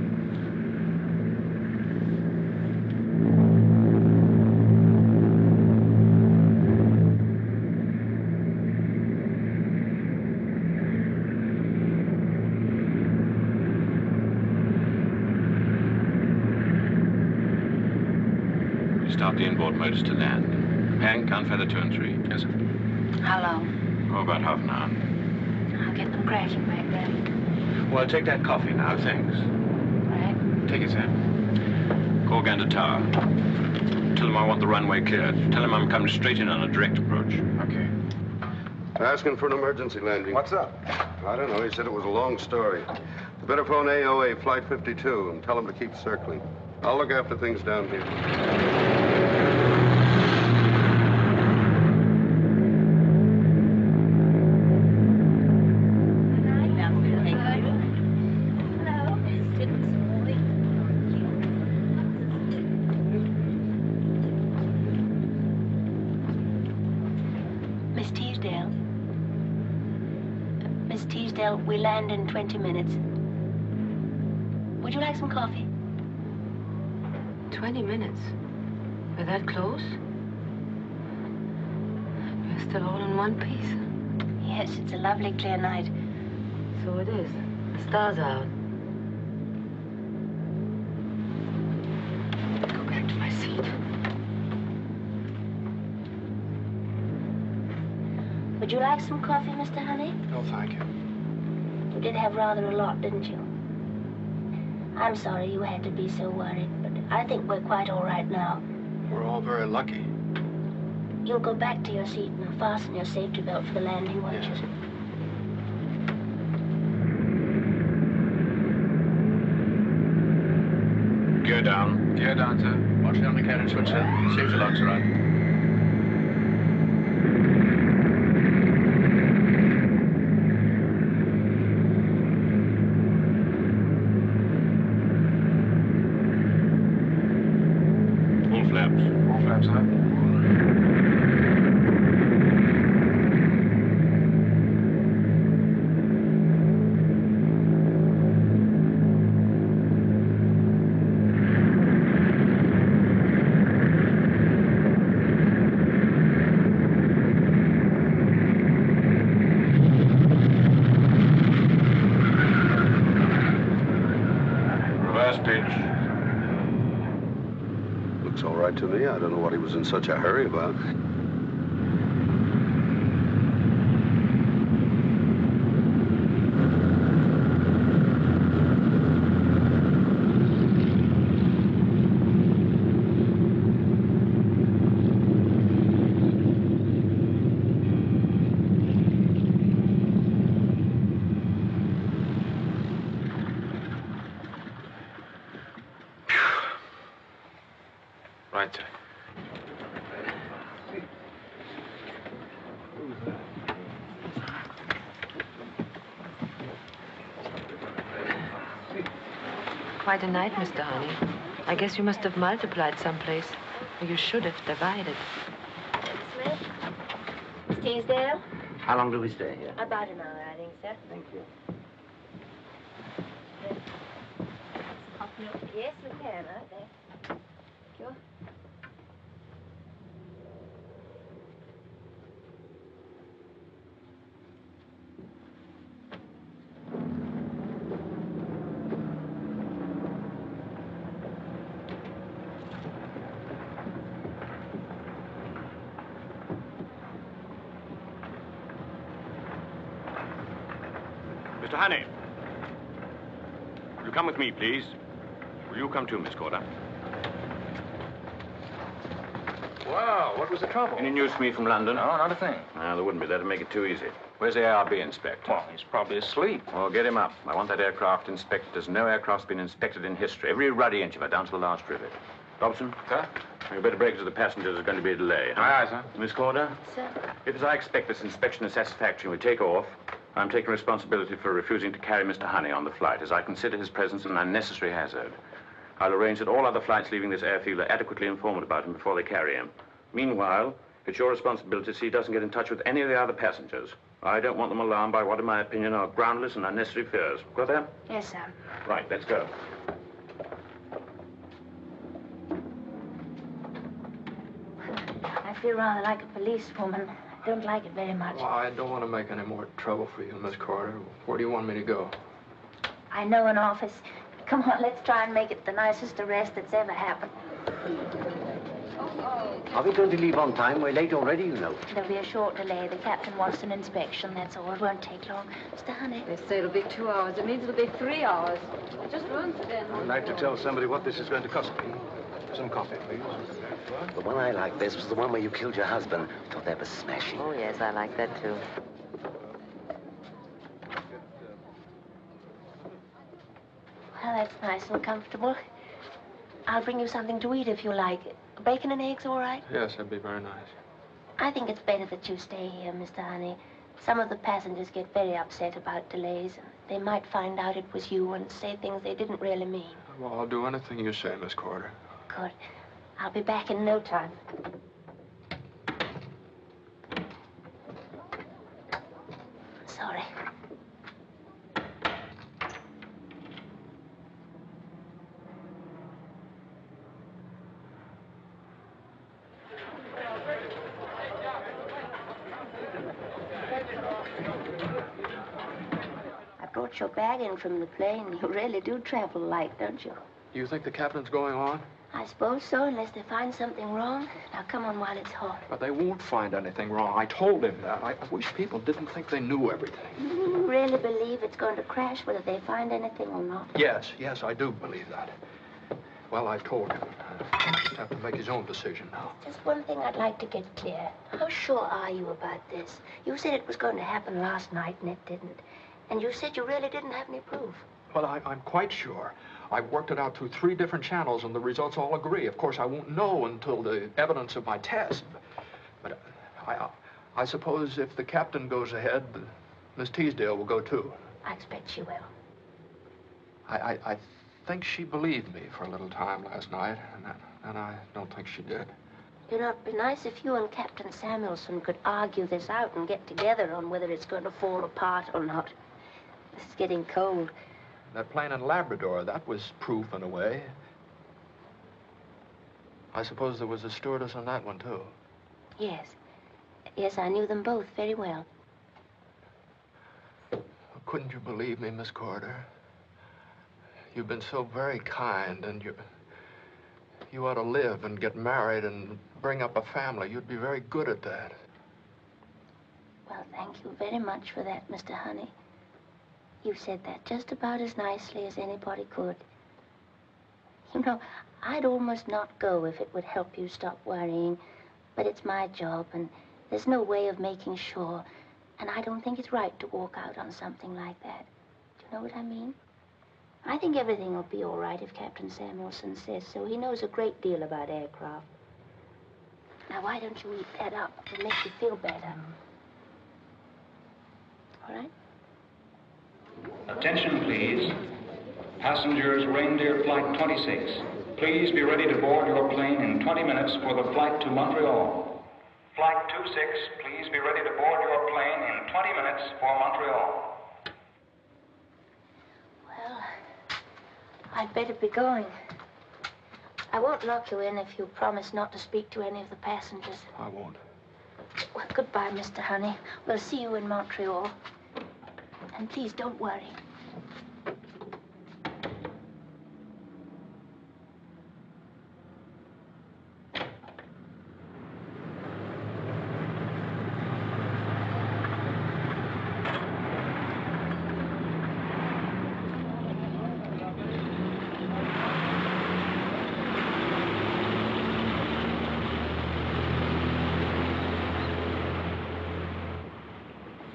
Start the inboard notice to land. Hank, unfeather 2 and 3. Yes, sir. How long? Oh, about half an hour. I'll get them crashing back there. Well, take that coffee now, thanks. Right. Take it, sir. Call Gander Tower. Tell him I want the runway cleared. Tell him I'm coming straight in on a direct approach. Okay. Asking for an emergency landing. What's up? I don't know. He said it was a long story. You better phone AOA, Flight 52, and tell him to keep circling. I'll look after things down here. We land in 20 minutes. Would you like some coffee? 20 minutes? We're that close? We're still all in one piece. Yes, it's a lovely clear night. So it is. The stars are out. Go back to my seat. Would you like some coffee, Mr. Honey? No, thank you. You did have rather a lot, didn't you? I'm sorry you had to be so worried, but I think we're quite all right now. We're all very lucky. You'll go back to your seat and fasten your safety belt for the landing, won't you? Gear down. Gear down, sir. Watch the undercarriage switch, sir. Safety locks are on. To me, I don't know what he was in such a hurry about. Right, sir. Quite a night, Mr. Honey. I guess you must have multiplied someplace. Or you should have divided. Smith? Miss Teasdale? How long do we stay here? About an hour, I think, sir. Thank you. Yes, we can, aren't they? Sure. Mr. Honey. Will you come with me, please? Will you come too, Miss Corder? Wow, what was the trouble? Any news for me from London? No, not a thing. There wouldn't be. That'd make it too easy. Where's the ARB inspector? Well, he's probably asleep. Well, get him up. I want that aircraft inspected as no aircraft's been inspected in history. Every ruddy inch of it, down to the last rivet. Robson? Sir? You better break it to the passengers. There's going to be a delay. Huh? Aye, aye, sir. Miss Corder? Sir? If, as I expect, this inspection is satisfactory and we take off, I'm taking responsibility for refusing to carry Mr. Honey on the flight, as I consider his presence an unnecessary hazard. I'll arrange that all other flights leaving this airfield are adequately informed about him before they carry him. Meanwhile, it's your responsibility to see he doesn't get in touch with any of the other passengers. I don't want them alarmed by what, in my opinion, are groundless and unnecessary fears. Got that? Yes, sir. Right, let's go. I feel rather like a policewoman. I don't like it very much. Well, I don't want to make any more trouble for you, Miss Carter. Where do you want me to go? I know an office. Come on, let's try and make it the nicest arrest that's ever happened. Are we going to leave on time? We're late already, you know. There'll be a short delay. The captain wants an inspection, that's all. It won't take long. Mr. Honey. They say it'll be 2 hours. It means it'll be 3 hours. Just once then. I'd like to tell somebody what this is going to cost me. Some coffee, please. The one I liked best was the one where you killed your husband. I thought that was smashing. Oh, yes, I like that, too. Well, that's nice and comfortable. I'll bring you something to eat if you like. Bacon and eggs, all right? Yes, that'd be very nice. I think it's better that you stay here, Mr. Honey. Some of the passengers get very upset about delays. They might find out it was you and say things they didn't really mean. Well, I'll do anything you say, Miss Corder. Good. I'll be back in no time. Sorry. I brought your bag in from the plane. You really do travel light, don't you? You think the captain's going on? I suppose so, unless they find something wrong. Now, come on while it's hot. But they won't find anything wrong. I told him that. I wish people didn't think they knew everything. You really believe it's going to crash whether they find anything or not? Yes, I do believe that. Well, I've told him. He'll just have to make his own decision now. Just one thing I'd like to get clear. How sure are you about this? You said it was going to happen last night, and it didn't. And you said you really didn't have any proof. Well, I'm quite sure. I've worked it out through 3 different channels, and the results all agree. Of course, I won't know until the evidence of my test. But I suppose if the captain goes ahead, Miss Teasdale will go, too. I expect she will. I think she believed me for a little time last night, and I don't think she did. You know, it'd be nice if you and Captain Samuelson could argue this out and get together on whether it's going to fall apart or not. This is getting cold. That plane in Labrador, that was proof in a way. I suppose there was a stewardess on that one, too. Yes. Yes, I knew them both very well. Couldn't you believe me, Miss Corder? You've been so very kind, and you ought to live and get married and bring up a family. You'd be very good at that. Well, thank you very much for that, Mr. Honey. You said that just about as nicely as anybody could. You know, I'd almost not go if it would help you stop worrying, but it's my job, and there's no way of making sure, and I don't think it's right to walk out on something like that. Do you know what I mean? I think everything will be all right if Captain Samuelson says so. He knows a great deal about aircraft. Now, why don't you eat that up? It'll make you feel better. All right? Attention, please. Passengers, Reindeer Flight 26. Please be ready to board your plane in 20 minutes for the flight to Montreal. Flight 26, please be ready to board your plane in 20 minutes for Montreal. Well, I'd better be going. I won't lock you in if you promise not to speak to any of the passengers. I won't. Well, goodbye, Mr. Honey. We'll see you in Montreal. And please don't worry.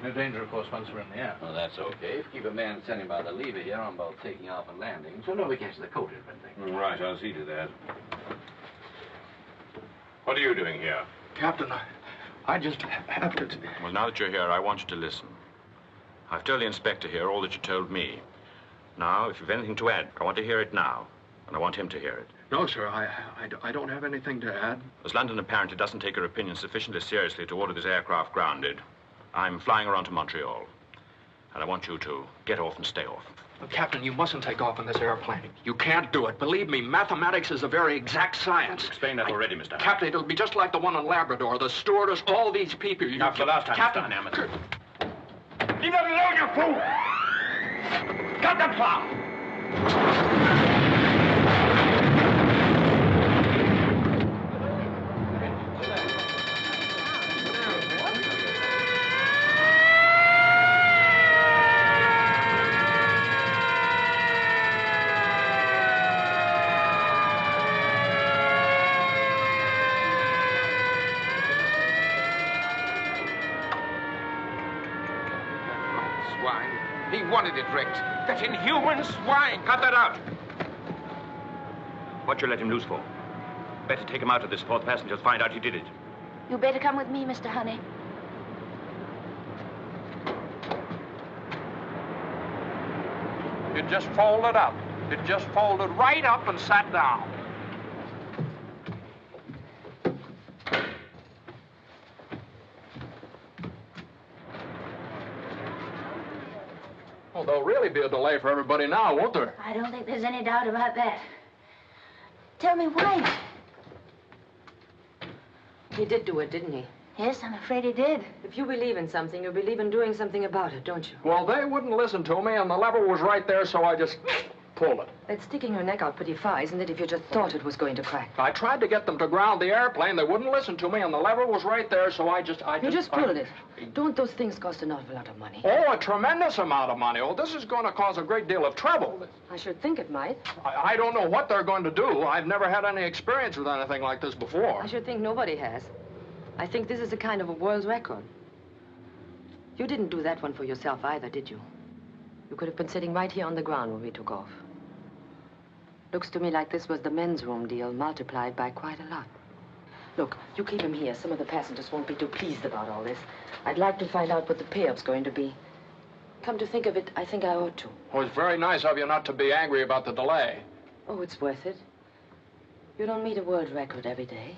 No danger, of course, once we're in the air. Well, that's okay. If you keep a man standing by the lever here on both taking off and landing, so nobody catches the coat or anything. Right, I'll see to that. What are you doing here? Captain, I just have to... Well, now that you're here, I want you to listen. I've told the inspector here all that you told me. Now, if you've anything to add, I want to hear it now, and I want him to hear it. No, sir, I don't have anything to add. As London apparently doesn't take your opinion sufficiently seriously to order this aircraft grounded, I'm flying around to Montreal, and I want you to get off and stay off. Well, Captain, you mustn't take off in this airplane. You can't do it. Believe me, mathematics is a very exact science. I've explained that already, Mr. Hammond. Captain, it'll be just like the one in Labrador. The stewardess, all these people. Now, for the last time, Captain, Mr. Hammond. Leave that alone, you fool! Cut that plow! swine. He wanted it wrecked. That inhuman swine! Cut that out! What you let him loose for? Better take him out of this before the passengers find out you did it. You better come with me, Mr. Honey. It just folded up. It just folded right up and sat down. Well, there'll really be a delay for everybody now, won't there? I don't think there's any doubt about that. Tell me why. He did do it, didn't he? Yes, I'm afraid he did. If you believe in something, you believe in doing something about it, don't you? Well, they wouldn't listen to me, and the lever was right there, so I just pulled it. That's sticking your neck out pretty far, isn't it, if you just thought it was going to crack? I tried to get them to ground the airplane. They wouldn't listen to me, and the lever was right there, so I just pulled it. Don't those things cost an awful lot of money? Oh, a tremendous amount of money. Oh, this is going to cause a great deal of trouble. I should think it might. I don't know what they're going to do. I've never had any experience with anything like this before. I should think nobody has. I think this is a kind of a world record. You didn't do that one for yourself either, did you? You could have been sitting right here on the ground when we took off. Looks to me like this was the men's room deal multiplied by quite a lot. Look, you keep him here. Some of the passengers won't be too pleased about all this. I'd like to find out what the payoff's going to be. Come to think of it, I think I ought to. Oh, it's very nice of you not to be angry about the delay. Oh, it's worth it. You don't meet a world record every day.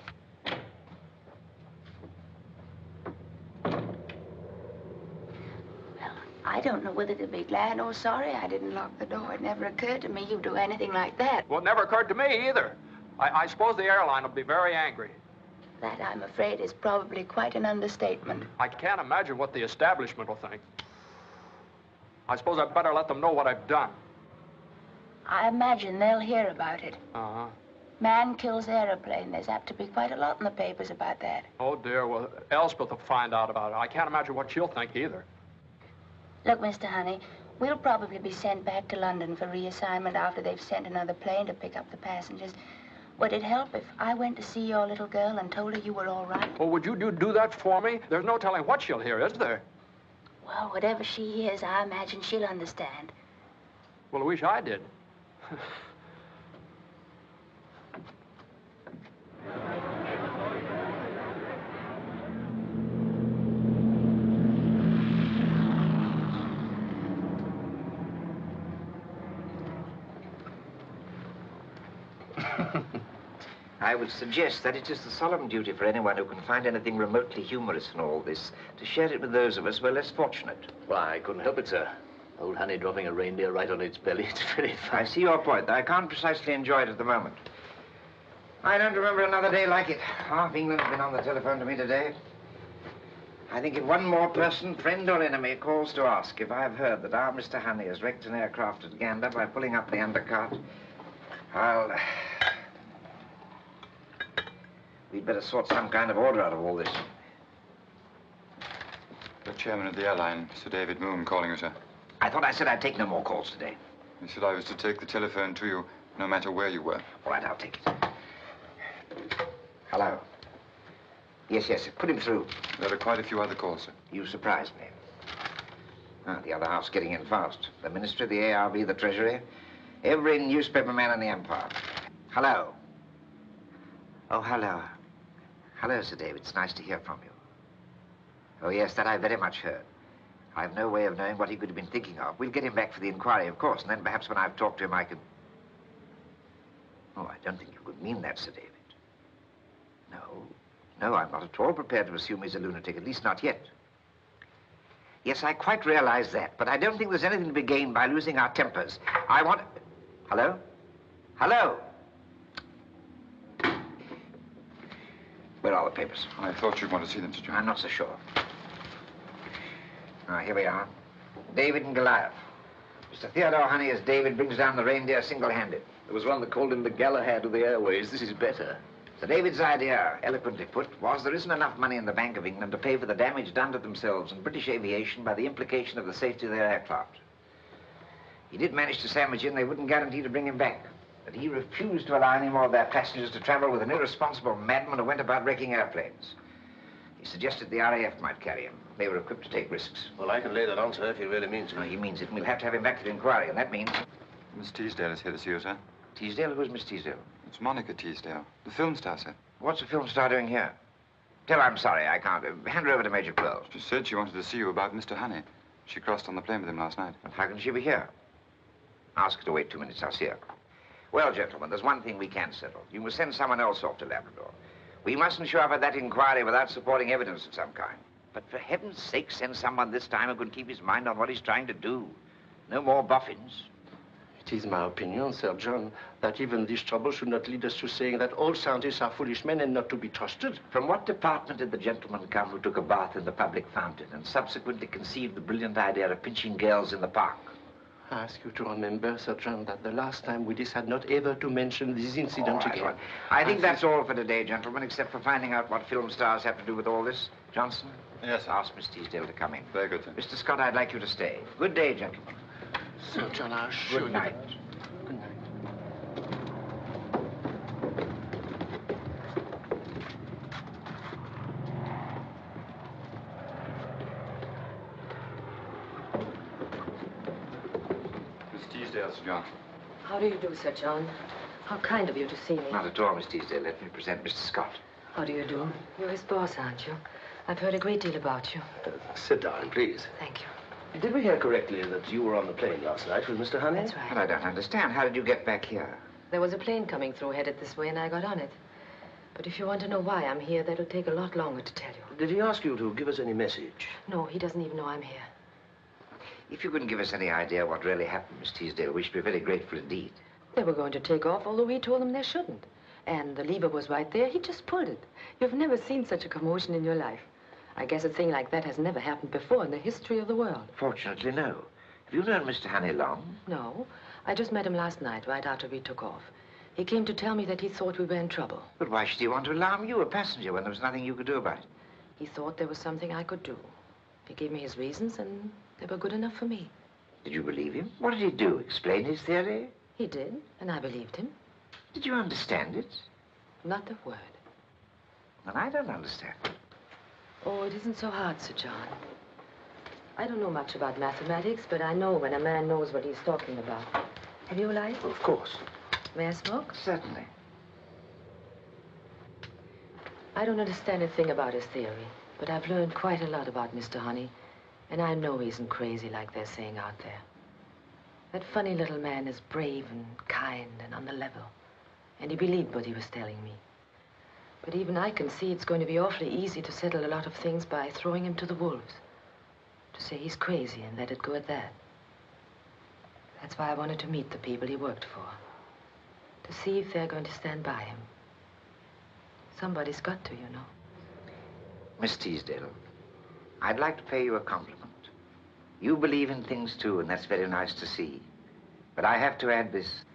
I don't know whether to be glad or sorry I didn't lock the door. It never occurred to me you'd do anything like that. Well, it never occurred to me either. I suppose the airline will be very angry. That, I'm afraid, is probably quite an understatement. I can't imagine what the establishment will think. I suppose I'd better let them know what I've done. I imagine they'll hear about it. Uh-huh. Man kills airplane. There's apt to be quite a lot in the papers about that. Oh, dear. Well, Elspeth will find out about it. I can't imagine what she'll think either. Look, Mr. Honey, we'll probably be sent back to London for reassignment after they've sent another plane to pick up the passengers. Would it help if I went to see your little girl and told her you were all right? Oh, would you do that for me? There's no telling what she'll hear, is there? Well, whatever she hears, I imagine she'll understand. Well, I wish I did. I would suggest that it is the solemn duty for anyone who can find anything remotely humorous in all this to share it with those of us who are less fortunate. Why, I couldn't help it, sir. Old Honey dropping a reindeer right on its belly. It's very funny. I see your point, though I can't precisely enjoy it at the moment. I don't remember another day like it. Half England's been on the telephone to me today. I think if one more person, friend or enemy, calls to ask if I've heard that our Mr. Honey has wrecked an aircraft at Gander by pulling up the undercart, we'd better sort some kind of order out of all this. The chairman of the airline, Sir David Moon, calling you, sir. I thought I said I'd take no more calls today. He said I was to take the telephone to you, no matter where you were. All right, I'll take it. Hello. Yes, put him through. There are quite a few other calls, sir. You surprised me. The other half's getting in fast. The Ministry, the ARB, the Treasury, every newspaper man in the Empire. Hello. Oh, hello. Hello, Sir David. It's nice to hear from you. Oh, yes, that I very much heard. I've no way of knowing what he could have been thinking of. We'll get him back for the inquiry, of course, and then perhaps when I've talked to him, I can... Oh, I don't think you could mean that, Sir David. No, I'm not at all prepared to assume he's a lunatic, at least not yet. Yes, I quite realize that, but I don't think there's anything to be gained by losing our tempers. I want... Hello? Hello? Where are the papers? I thought you'd want to see them, Sir John. I'm not so sure. Here we are. David and Goliath. Mr. Theodore Honey as David brings down the reindeer single-handed. There was one that called him the Galahad of the airways. This is better. Sir David's idea, eloquently put, was there isn't enough money in the Bank of England to pay for the damage done to themselves and British aviation by the implication of the safety of their aircraft. He did manage to sandwich in they wouldn't guarantee to bring him back, but he refused to allow any more of their passengers to travel with an irresponsible madman who went about wrecking airplanes. He suggested the RAF might carry him. They were equipped to take risks. Well, I can lay that on, sir, if he really means it. No, he means it, and we'll have to have him back to the inquiry, and that means... Miss Teasdale is here to see you, sir. Teasdale? Who's Miss Teasdale? It's Monica Teasdale, the film star, sir. What's the film star doing here? Tell her I'm sorry, I can't. Hand her over to Major Pearl. She said she wanted to see you about Mr. Honey. She crossed on the plane with him last night. Well, how can she be here? Ask her to wait 2 minutes, I'll see her. Well, gentlemen, there's one thing we can settle. You must send someone else off to Labrador. We mustn't show up at that inquiry without supporting evidence of some kind. But for heaven's sake, send someone this time who can keep his mind on what he's trying to do. No more boffins. It is my opinion, Sir John, that even this trouble should not lead us to saying that all scientists are foolish men and not to be trusted. From what department did the gentleman come who took a bath in the public fountain and subsequently conceived the brilliant idea of pinching girls in the park? I ask you to remember, Sir John, that the last time we decided not ever to mention this incident again. Right. I think that's all for today, gentlemen, except for finding out what film stars have to do with all this. Johnson? Yes, sir. Ask Miss Teasdale to come in. Very good, sir. Mr. Scott, I'd like you to stay. Good day, gentlemen. Sir John, I assure you. Good night. Good night. Sir John. How do you do, Sir John? How kind of you to see me. Not at all, Miss Teasdale. Let me present Mr. Scott. How do you do? You're his boss, aren't you? I've heard a great deal about you. Sit down, please. Thank you. Did we hear correctly that you were on the plane last night with Mr. Honey? That's right. But I don't understand. How did you get back here? There was a plane coming through headed this way, and I got on it. But if you want to know why I'm here, that'll take a lot longer to tell you. Did he ask you to give us any message? No, he doesn't even know I'm here. If you couldn't give us any idea what really happened, Miss Teasdale, we should be very grateful indeed. They were going to take off, although we told them they shouldn't. And the lever was right there. He just pulled it. You've never seen such a commotion in your life. I guess a thing like that has never happened before in the history of the world. Fortunately, no. Have you known Mr. Honey long? No. I just met him last night, right after we took off. He came to tell me that he thought we were in trouble. But why should he want to alarm you, a passenger, when there was nothing you could do about it? He thought there was something I could do. He gave me his reasons, and they were good enough for me. Did you believe him? What did he do? Explain his theory? He did, and I believed him. Did you understand it? Not a word. Then I don't understand. Oh, it isn't so hard, Sir John. I don't know much about mathematics, but I know when a man knows what he's talking about. Have you a light? Of course. May I smoke? Certainly. I don't understand a thing about his theory, but I've learned quite a lot about Mr. Honey, and I know he isn't crazy like they're saying out there. That funny little man is brave and kind and on the level, and he believed what he was telling me. But even I can see it's going to be awfully easy to settle a lot of things by throwing him to the wolves. To say he's crazy and let it go at that. That's why I wanted to meet the people he worked for. To see if they're going to stand by him. Somebody's got to, you know. Miss Teasdale, I'd like to pay you a compliment. You believe in things, too, and that's very nice to see. But I have to add this.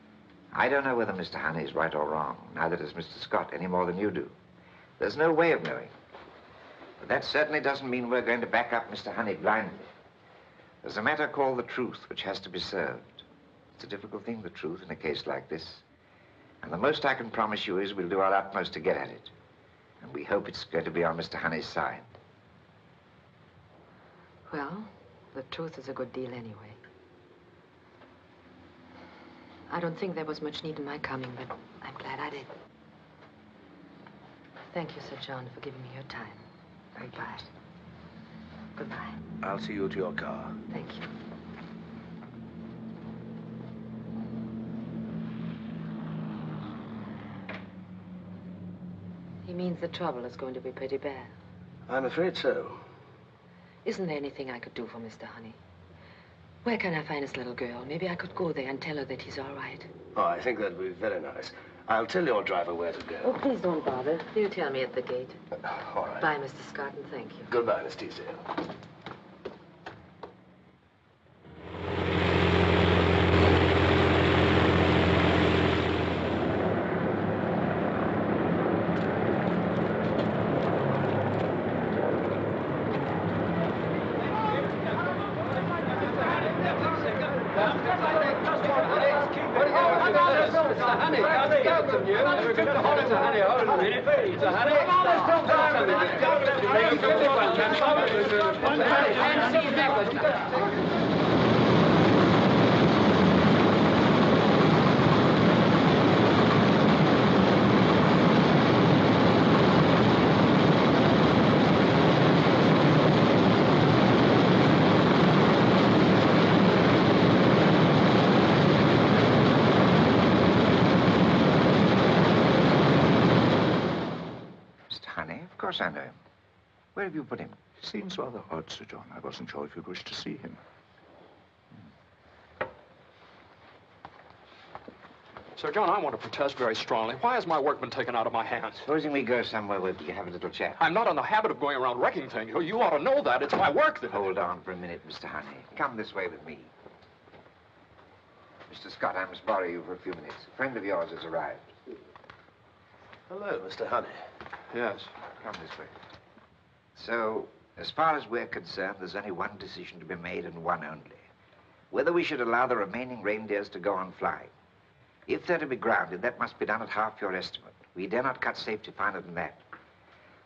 I don't know whether Mr. Honey is right or wrong. Neither does Mr. Scott, any more than you do. There's no way of knowing. But that certainly doesn't mean we're going to back up Mr. Honey blindly. There's a matter called the truth, which has to be served. It's a difficult thing, the truth, in a case like this. And the most I can promise you is we'll do our utmost to get at it. And we hope it's going to be on Mr. Honey's side. Well, the truth is a good deal anyway. I don't think there was much need in my coming, but I'm glad I did. Thank you, Sir John, for giving me your time. Goodbye. Goodbye. I'll see you to your car. Thank you. He means the trouble is going to be pretty bad. I'm afraid so. Isn't there anything I could do for Mr. Honey? Where can I find his little girl? Maybe I could go there and tell her that he's all right. Oh, I think that'd be very nice. I'll tell your driver where to go. Oh, please don't bother. You tell me at the gate. All right. Bye, Mr. Scott, and thank you. Goodbye, Miss Teasdale. Of course I know him. Where have you put him? Seems rather odd, Sir John. I wasn't sure if you'd wish to see him. Sir John, I want to protest very strongly. Why has my work been taken out of my hands? Supposing we go somewhere where we can have a little chat. I'm not in the habit of going around wrecking things. You ought to know that. It's my work that... Hold on for a minute, Mr. Honey. Come this way with me. Mr. Scott, I must borrow you for a few minutes. A friend of yours has arrived. Hello, Mr. Honey. Yes. Come this way. So, as far as we're concerned, there's only one decision to be made and one only. Whether we should allow the remaining reindeers to go on flying. If they're to be grounded, that must be done at half your estimate. We dare not cut safety finer than that.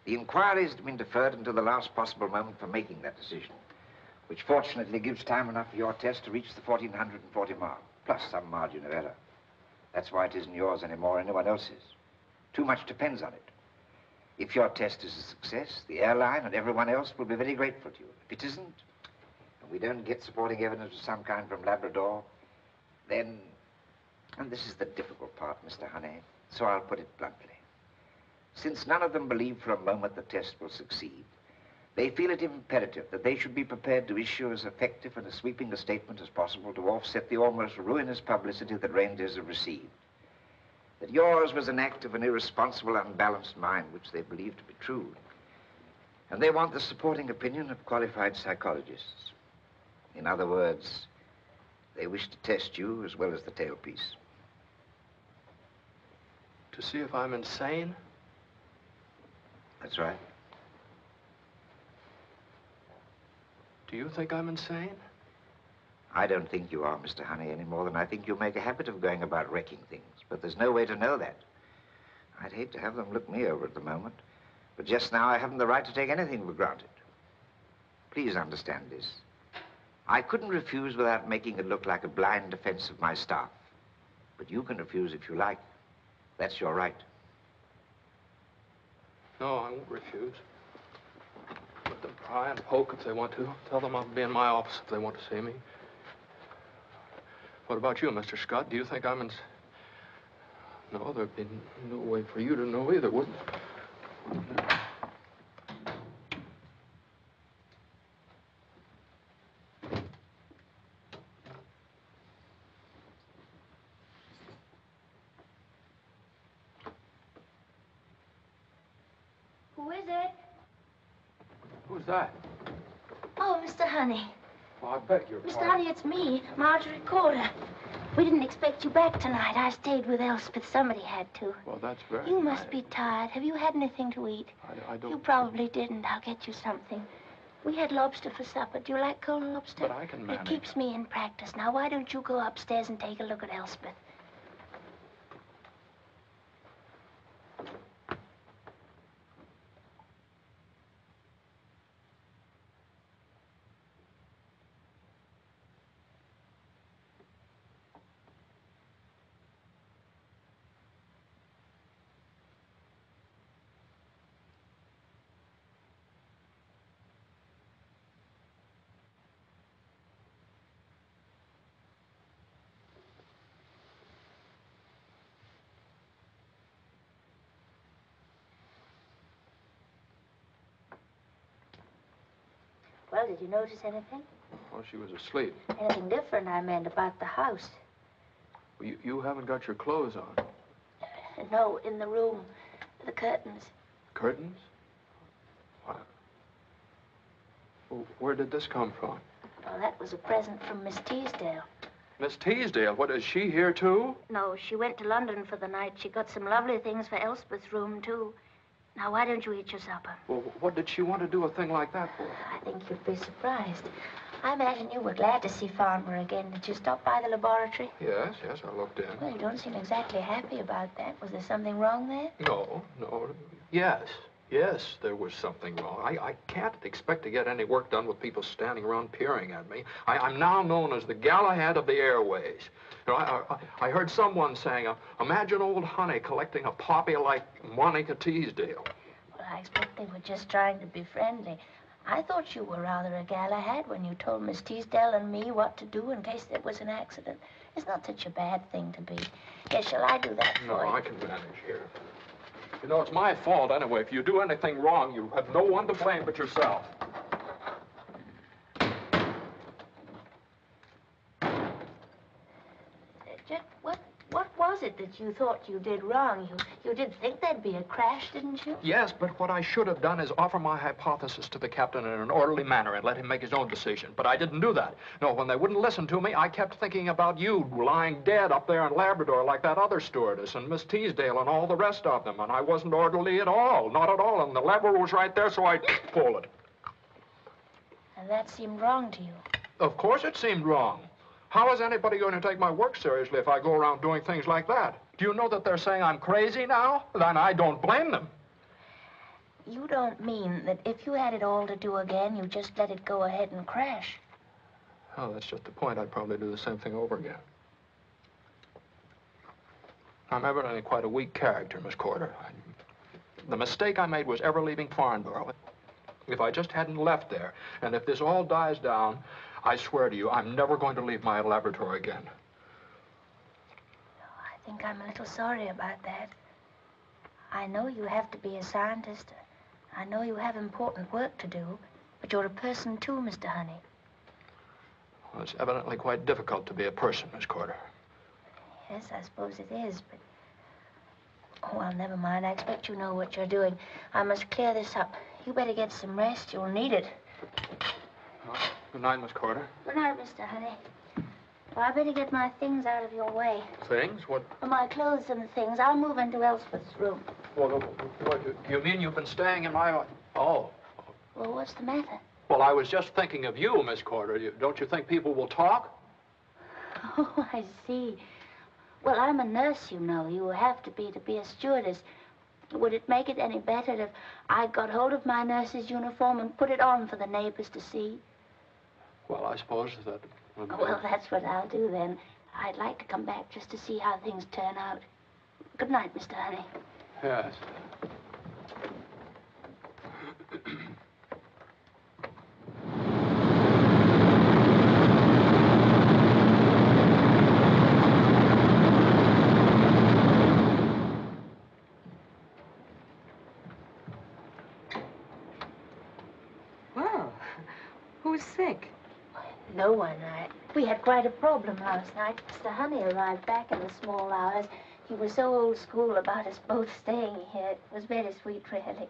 The inquiry has been deferred until the last possible moment for making that decision, which fortunately gives time enough for your test to reach the 1,440 mark, plus some margin of error. That's why it isn't yours anymore, anyone else's. Too much depends on it. If your test is a success, the airline and everyone else will be very grateful to you. If it isn't, and we don't get supporting evidence of some kind from Labrador, then, and this is the difficult part, Mr. Honey, so I'll put it bluntly. Since none of them believe for a moment the test will succeed, they feel it imperative that they should be prepared to issue as effective and as sweeping a statement as possible to offset the almost ruinous publicity that reindeers have received. That yours was an act of an irresponsible, unbalanced mind, which they believe to be true. And they want the supporting opinion of qualified psychologists. In other words, they wish to test you as well as the tailpiece. To see if I'm insane? That's right. Do you think I'm insane? I don't think you are, Mr. Honey, any more than I think you make a habit of going about wrecking things. But there's no way to know that. I'd hate to have them look me over at the moment. But just now, I haven't the right to take anything for granted. Please understand this. I couldn't refuse without making it look like a blind defense of my staff. But you can refuse if you like. That's your right. No, I won't refuse. Let them pry and poke if they want to. Tell them I'll be in my office if they want to see me. What about you, Mr. Scott? Do you think I'm insane? No, there'd be no way for you to know either, would there? Who is it? Who's that? Oh, Mr. Honey. Well, I beg your Mr. pardon. Honey, it's me, Marjorie Corder. We didn't expect you back tonight. I stayed with Elspeth. Somebody had to. Well, that's very You must be tired. Have you had anything to eat? I don't... You probably didn't. I'll get you something. We had lobster for supper. Do you like cold lobster? But I can manage. It keeps me in practice. Now, why don't you go upstairs and take a look at Elspeth? Well, did you notice anything? Well, she was asleep. Anything different, I meant, about the house? Well, you haven't got your clothes on. No, in the room. The curtains. Curtains? What? Well, where did this come from? Oh, that was a present from Miss Teasdale. Miss Teasdale? What, is she here, too? No, she went to London for the night. She got some lovely things for Elspeth's room, too. Now, why don't you eat your supper? Well, what did she want to do a thing like that for? I think you'd be surprised. I imagine you were glad to see Farmer again. Did you stop by the laboratory? Yes, I looked in. Well, you don't seem exactly happy about that. Was there something wrong there? No. Yes, there was something wrong. I can't expect to get any work done with people standing around peering at me. I'm now known as the Galahad of the airways. You know, I heard someone saying, imagine old Honey collecting a poppy like Monica Teasdale. Well, I expect they were just trying to be friendly. I thought you were rather a Galahad when you told Miss Teasdale and me what to do in case there was an accident. It's not such a bad thing to be. Yes, shall I do that for you? No, I can manage here. You know, it's my fault anyway. If you do anything wrong, you have no one to blame but yourself. What was it that you thought you did wrong? You did think there'd be a crash, didn't you? Yes, but what I should have done is offer my hypothesis to the captain in an orderly manner and let him make his own decision. But I didn't do that. No, when they wouldn't listen to me, I kept thinking about you lying dead up there in Labrador like that other stewardess and Miss Teasdale and all the rest of them. And I wasn't orderly at all, not at all. And the lever was right there, so I pulled it. And that seemed wrong to you? Of course it seemed wrong. How is anybody going to take my work seriously if I go around doing things like that? Do you know that they're saying I'm crazy now? Then I don't blame them. You don't mean that if you had it all to do again, you just let it go ahead and crash? Oh, that's just the point. I'd probably do the same thing over again. I'm evidently quite a weak character, Miss Corder. The mistake I made was ever leaving Farnborough. If I just hadn't left there, and if this all dies down, I swear to you, I'm never going to leave my laboratory again. I think I'm a little sorry about that. I know you have to be a scientist. I know you have important work to do, but you're a person too, Mr. Honey. Well, it's evidently quite difficult to be a person, Miss Corder. Yes, I suppose it is, but... Oh, well, never mind. I expect you know what you're doing. I must clear this up. You better get some rest. You'll need it. Oh, good night, Miss Corder. Good night, Mr. Honey. Well, I better get my things out of your way. Things? What? My clothes and things. I'll move into Elspeth's room. Well, what, you mean you've been staying in my... Oh. Well, what's the matter? Well, I was just thinking of you, Miss Corder. Don't you think people will talk? Oh, I see. Well, I'm a nurse, you know. You have to be a stewardess. Would it make it any better if I got hold of my nurse's uniform and put it on for the neighbors to see? Well, I suppose that... Well, that's what I'll do then. I'd like to come back just to see how things turn out. Good night, Mr. Honey. Yes. Who's sick? No one. We had quite a problem last night. Mr. Honey arrived back in the small hours. He was so old school about us both staying here. It was very sweet, really.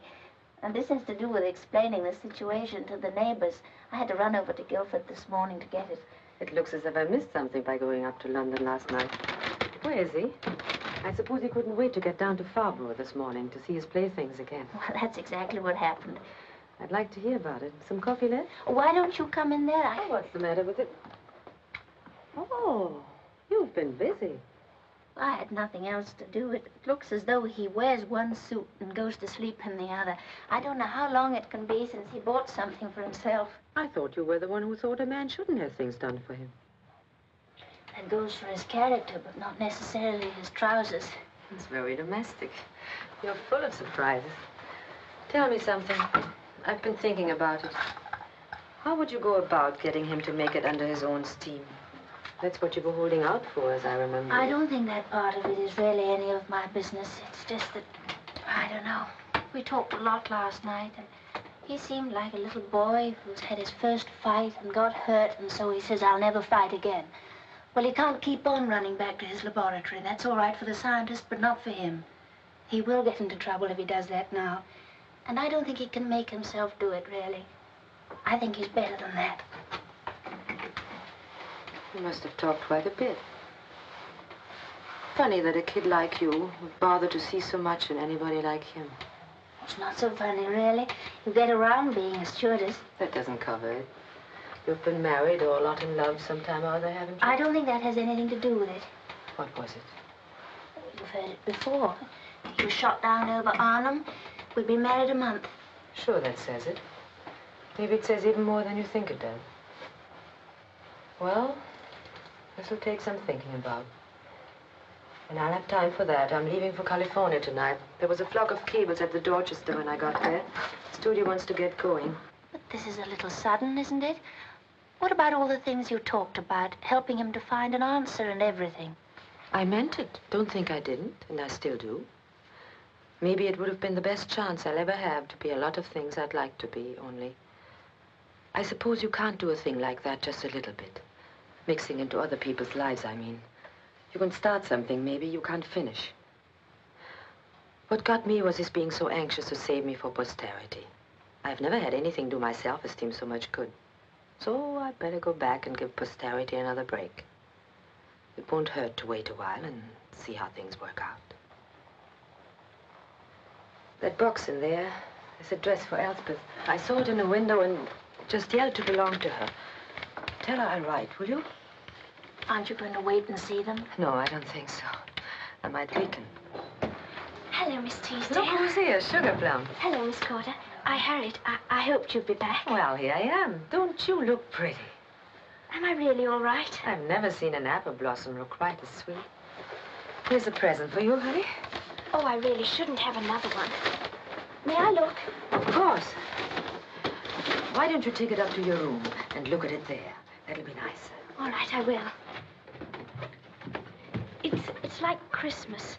And this has to do with explaining the situation to the neighbors. I had to run over to Guildford this morning to get it. It looks as if I missed something by going up to London last night. Where is he? I suppose he couldn't wait to get down to Farnborough this morning to see his playthings again. Well, that's exactly what happened. I'd like to hear about it. Some coffee left? Why don't you come in there? Oh, what's the matter with it? Oh, you've been busy. I had nothing else to do. It looks as though he wears one suit and goes to sleep in the other. I don't know how long it can be since he bought something for himself. I thought you were the one who thought a man shouldn't have things done for him. That goes for his character, but not necessarily his trousers. It's very domestic. You're full of surprises. Tell me something. I've been thinking about it. How would you go about getting him to make it under his own steam? That's what you were holding out for, as I remember. I don't think that part of it is really any of my business. It's just that, I don't know. We talked a lot last night, and he seemed like a little boy who's had his first fight and got hurt, and so he says, I'll never fight again. Well, he can't keep on running back to his laboratory. That's all right for the scientist, but not for him. He will get into trouble if he does that now. And I don't think he can make himself do it, really. I think he's better than that. You must have talked quite a bit. Funny that a kid like you would bother to see so much in anybody like him. It's not so funny, really. You get around being a stewardess. That doesn't cover it. You've been married or a lot in love sometime or other, haven't you? I don't think that has anything to do with it. What was it? You've heard it before. You were shot down over Arnhem. We've been married a month. Sure, that says it. Maybe it says even more than you think it does. Well, this will take some thinking about. And I'll have time for that. I'm leaving for California tonight. There was a flock of cables at the Dorchester when I got there. The studio wants to get going. But this is a little sudden, isn't it? What about all the things you talked about, helping him to find an answer and everything? I meant it. Don't think I didn't, and I still do. Maybe it would have been the best chance I'll ever have to be a lot of things I'd like to be, only I suppose you can't do a thing like that just a little bit. Mixing into other people's lives, I mean. You can start something, maybe you can't finish. What got me was his being so anxious to save me for posterity. I've never had anything do my self-esteem so much good. So I'd better go back and give posterity another break. It won't hurt to wait a while and see how things work out. That box in there is a dress for Elspeth. I saw it in a window and just yelled to belong to her. Tell her I write, will you? Aren't you going to wait and see them? No, I don't think so. I might weaken. Hello, Miss Teasdale. Look who's here, Sugar Plum. Hello, Miss Corder. I hurried. I hoped you'd be back. Well, here I am. Don't you look pretty? Am I really all right? I've never seen an apple blossom look quite as sweet. Here's a present for you, honey. Oh, I really shouldn't have another one. May I look? Of course. Why don't you take it up to your room and look at it there? That'll be nice. All right, I will. It's like Christmas,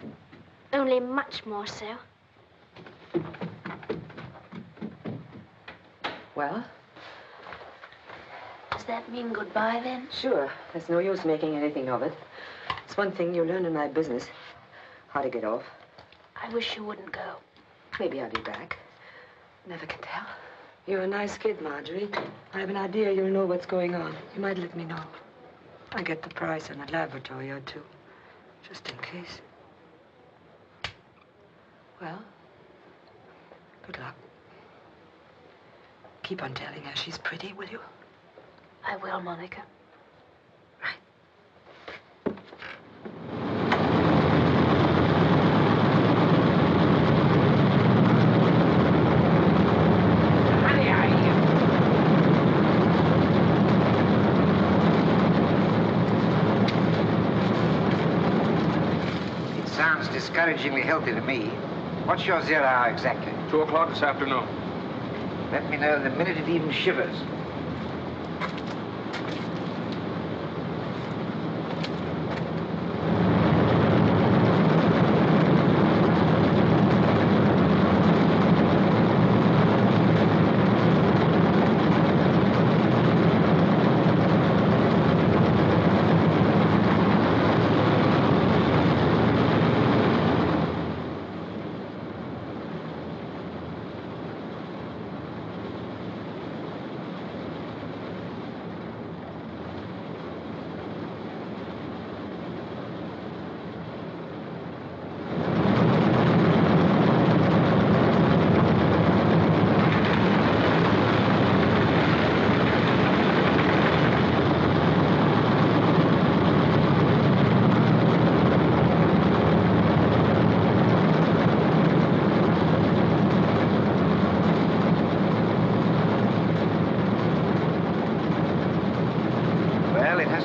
only much more so. Well? Does that mean goodbye, then? Sure. There's no use making anything of it. It's one thing you learn in my business. How to get off. I wish you wouldn't go. Maybe I'll be back. Never can tell. You're a nice kid, Marjorie. I have an idea you'll know what's going on. You might let me know. I get the price on a laboratory or two, just in case. Well, good luck. Keep on telling her she's pretty, will you? I will, Monica. Discouragingly healthy to me. What's your 0 hour exactly? 2 o'clock this afternoon. Let me know the minute it even shivers.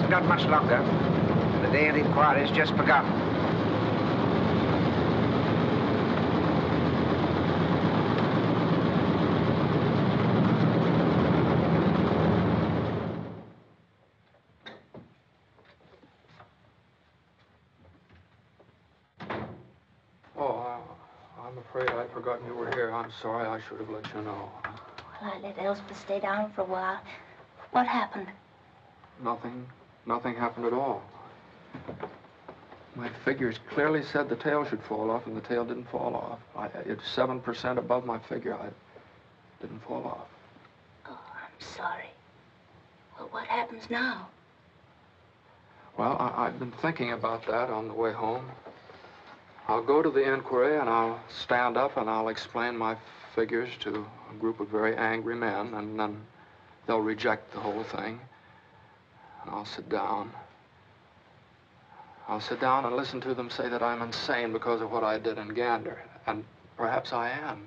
Not much longer. The day of the inquiry's just begun. Oh, I'm afraid I'd forgotten you were here. I'm sorry. I should have let you know. Well, I let Elspeth stay down for a while. What happened? Nothing. Nothing happened at all. My figures clearly said the tail should fall off, and the tail didn't fall off. It's 7% above my figure. I didn't fall off. Oh, I'm sorry. Well, what happens now? Well, I've been thinking about that on the way home. I'll go to the inquiry, and I'll stand up, and I'll explain my figures to a group of very angry men, and then they'll reject the whole thing. And I'll sit down. I'll sit down and listen to them say that I'm insane because of what I did in Gander. And perhaps I am.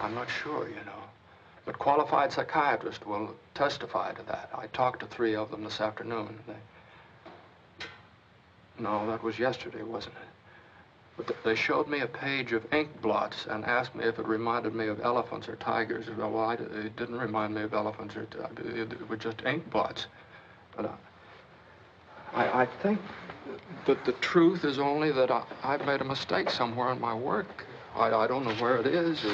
I'm not sure, you know. But qualified psychiatrists will testify to that. I talked to 3 of them this afternoon. No, that was yesterday, wasn't it? But they showed me a page of ink blots and asked me if it reminded me of elephants or tigers. Well, it didn't remind me of elephants or it was just ink blots. But I think that the truth is only that I've made a mistake somewhere in my work. I don't know where it is.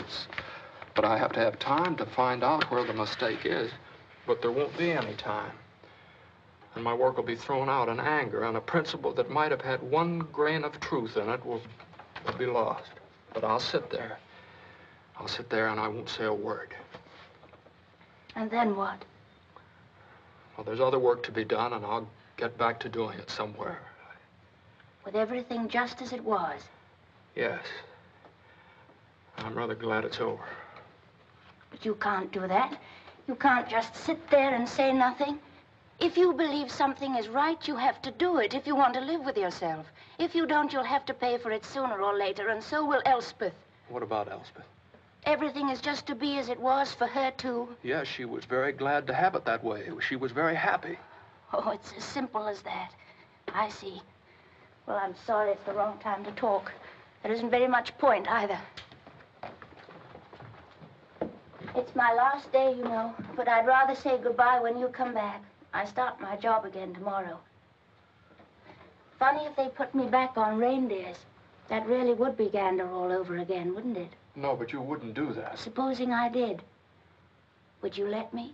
But I have to have time to find out where the mistake is. But there won't be any time. And my work will be thrown out in anger, and a principle that might have had 1 grain of truth in it will be lost. But I'll sit there. I'll sit there and I won't say a word. And then what? Well, there's other work to be done, and I'll get back to doing it somewhere. With everything just as it was? Yes. I'm rather glad it's over. But you can't do that. You can't just sit there and say nothing. If you believe something is right, you have to do it if you want to live with yourself. If you don't, you'll have to pay for it sooner or later, and so will Elspeth. What about Elspeth? Everything is just to be as it was for her, too. Yes, she was very glad to have it that way. She was very happy. Oh, it's as simple as that. I see. Well, I'm sorry it's the wrong time to talk. There isn't very much point, either. It's my last day, you know, but I'd rather say goodbye when you come back. I start my job again tomorrow. Funny if they put me back on reindeers. That really would be Gander all over again, wouldn't it? No, but you wouldn't do that. Supposing I did. Would you let me?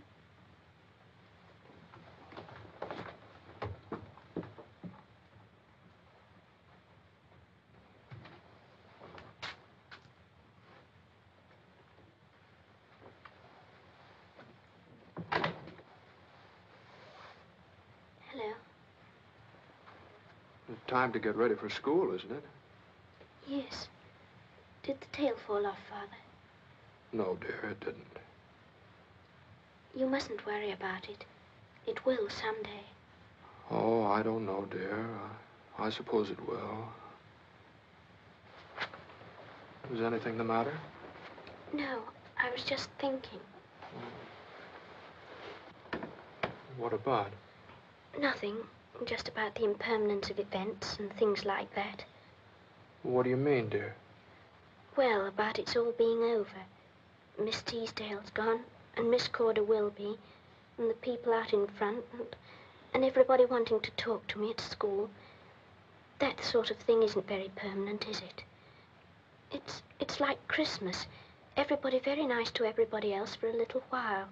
Hello. It's time to get ready for school, isn't it? Yes. Did the tail fall off, Father? No, dear, it didn't. You mustn't worry about it. It will someday. Oh, I don't know, dear. I suppose it will. Is anything the matter? No, I was just thinking. What about? Nothing. Just about the impermanence of events and things like that. What do you mean, dear? Well, about it's all being over. Miss Teasdale's gone, and Miss Corder will be, and the people out in front, and everybody wanting to talk to me at school. That sort of thing isn't very permanent, is it? It's like Christmas. Everybody very nice to everybody else for a little while,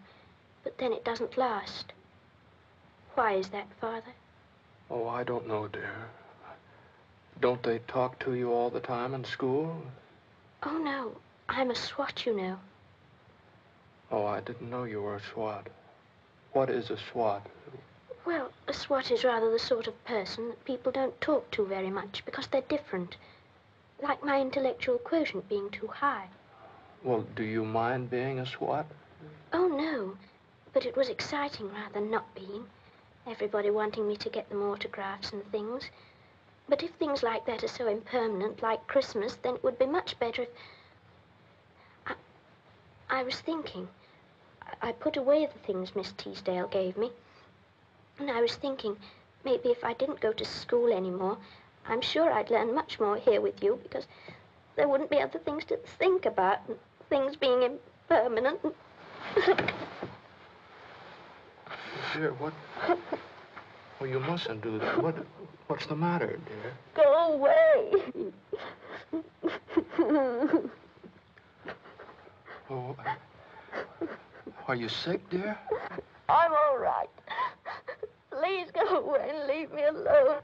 but then it doesn't last. Why is that, Father? Oh, I don't know, dear. Don't they talk to you all the time in school? Oh, no. I'm a SWAT, you know. Oh, I didn't know you were a SWAT. What is a SWAT? Well, a SWAT is rather the sort of person that people don't talk to very much because they're different. Like my intellectual quotient being too high. Well, do you mind being a SWAT? Oh, no. But it was exciting rather than not being. Everybody wanting me to get them autographs and things. But if things like that are so impermanent, like Christmas, then it would be much better if... I was thinking. I put away the things Miss Teasdale gave me. And I was thinking, maybe if I didn't go to school anymore, I'm sure I'd learn much more here with you, because there wouldn't be other things to think about, and things being impermanent. Dear, what? Well, you mustn't do that. What's the matter, dear? Go away. Oh, are you sick, dear? I'm all right. Please go away and leave me alone.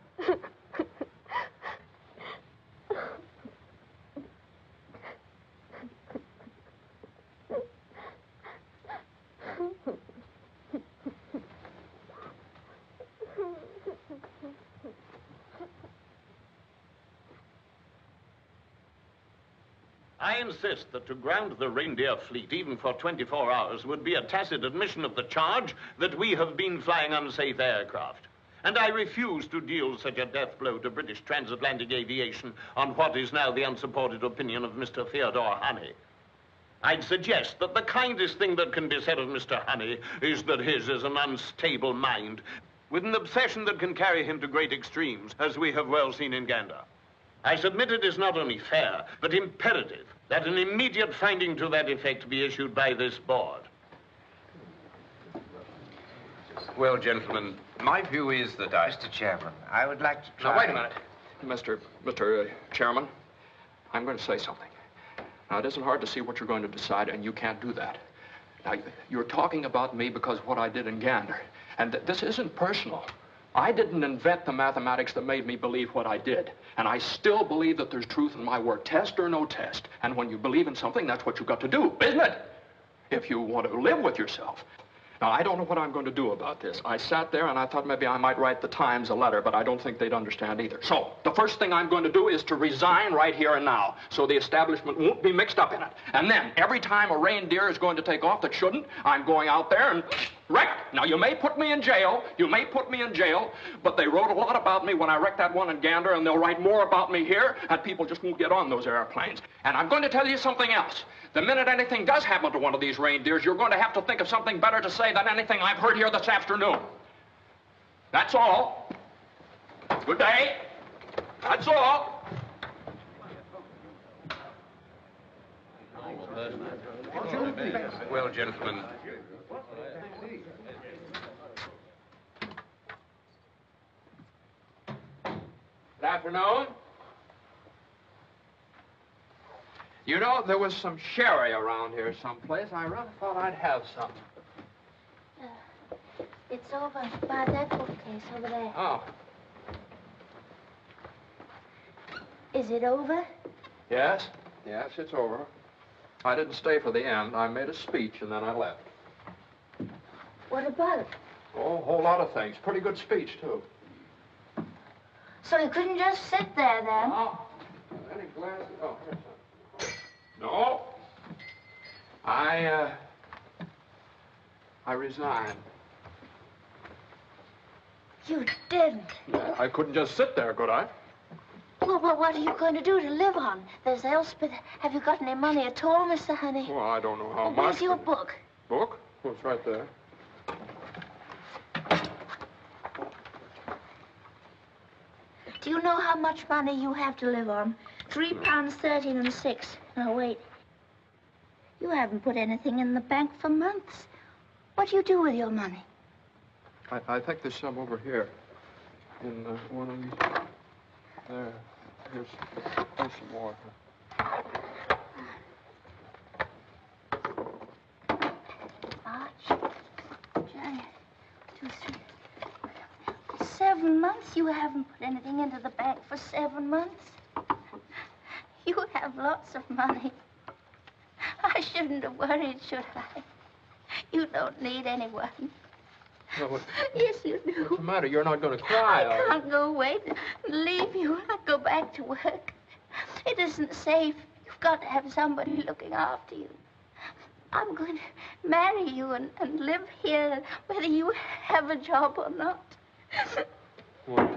I insist that to ground the reindeer fleet, even for 24 hours, would be a tacit admission of the charge that we have been flying unsafe aircraft. And I refuse to deal such a death blow to British transatlantic aviation on what is now the unsupported opinion of Mr. Theodore Honey. I'd suggest that the kindest thing that can be said of Mr. Honey is that his is an unstable mind, with an obsession that can carry him to great extremes, as we have well seen in Gander. I submit it is not only fair, but imperative that an immediate finding to that effect be issued by this board. Well, gentlemen, my view is that Mr. Chairman, I would like to try... Now, wait a minute. Mr. Chairman, I'm going to say something. Now, it isn't hard to see what you're going to decide, and you can't do that. Now, you're talking about me because of what I did in Gander, and this isn't personal. I didn't invent the mathematics that made me believe what I did. And I still believe that there's truth in my work, test or no test. And when you believe in something, that's what you've got to do, isn't it? If you want to live with yourself. Now, I don't know what I'm going to do about this. I sat there and I thought maybe I might write the Times a letter, but I don't think they'd understand either. So, the first thing I'm going to do is to resign right here and now, so the establishment won't be mixed up in it. And then, every time a reindeer is going to take off that shouldn't, I'm going out there and wreck. Now, you may put me in jail, but they wrote a lot about me when I wrecked that one in Gander, and they'll write more about me here, and people just won't get on those airplanes. And I'm going to tell you something else. The minute anything does happen to one of these reindeers, you're going to have to think of something better to say than anything I've heard here this afternoon. That's all. Good day. That's all. Well, gentlemen, Good afternoon. You know, there was some sherry around here someplace. I rather thought I'd have some. It's over by that bookcase over there. Oh. Is it over? Yes, it's over. I didn't stay for the end. I made a speech and then I left. What about? Oh, a whole lot of things. Pretty good speech, too. So you couldn't just sit there, then? Oh, any glasses? Oh, here's some. No. I resigned. You didn't? I couldn't just sit there, could I? Well, what are you going to do to live on? There's Elspeth. Have you got any money at all, Mr. Honey? Well, I don't know how much. Where's your book? Book? Well, it's right there. Do you know how much money you have to live on? £3.13 6. Now, wait. You haven't put anything in the bank for months. What do you do with your money? I think there's some over here. In one of these. There. Here's some more. March, January, 2, 3. 7 months? You haven't put anything into the bank for 7 months? You have lots of money. I shouldn't have worried, should I? You don't need anyone. No, yes, you do. What's the matter? You're not going to cry, I can't go away and leave you. I'll go back to work. It isn't safe. You've got to have somebody looking after you. I'm going to marry you and live here, whether you have a job or not. What?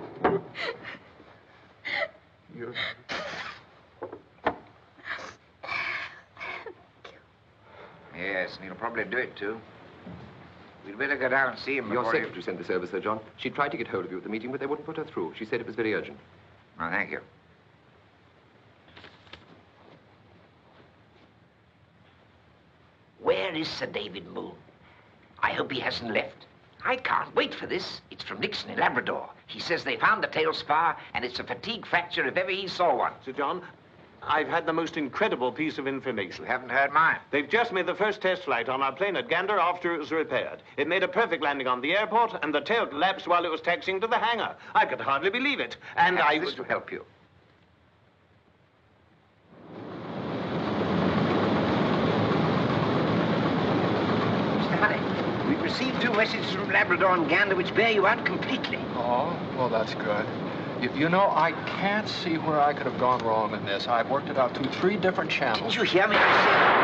You're... Yes, and he'll probably do it, too. We'd better go down and see him Your before secretary sent this over, Sir John. She tried to get hold of you at the meeting, but they wouldn't put her through. She said it was very urgent. Oh, thank you. Where is Sir David Moon? I hope he hasn't left. I can't wait for this. It's from Nixon in Labrador. He says they found the tail spar, and it's a fatigue fracture if ever he saw one. Sir John, I've had the most incredible piece of information. You haven't heard mine. They've just made the first test flight on our plane at Gander after it was repaired. It made a perfect landing on the airport, and the tail collapsed while it was taxiing to the hangar. I could hardly believe it. And I was to help you. Mr. Honey, we've received 2 messages from Labrador and Gander which bear you out completely. Oh, well, that's good. You know, I can't see where I could have gone wrong in this. I've worked it out through 3 different channels. Didn't you hear me? I said...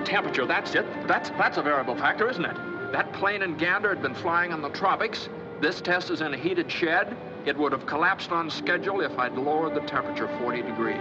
Temperature, that's it. That's a variable factor, isn't it? That plane in Gander had been flying in the tropics. This test is in a heated shed. It would have collapsed on schedule if I'd lowered the temperature 40 degrees.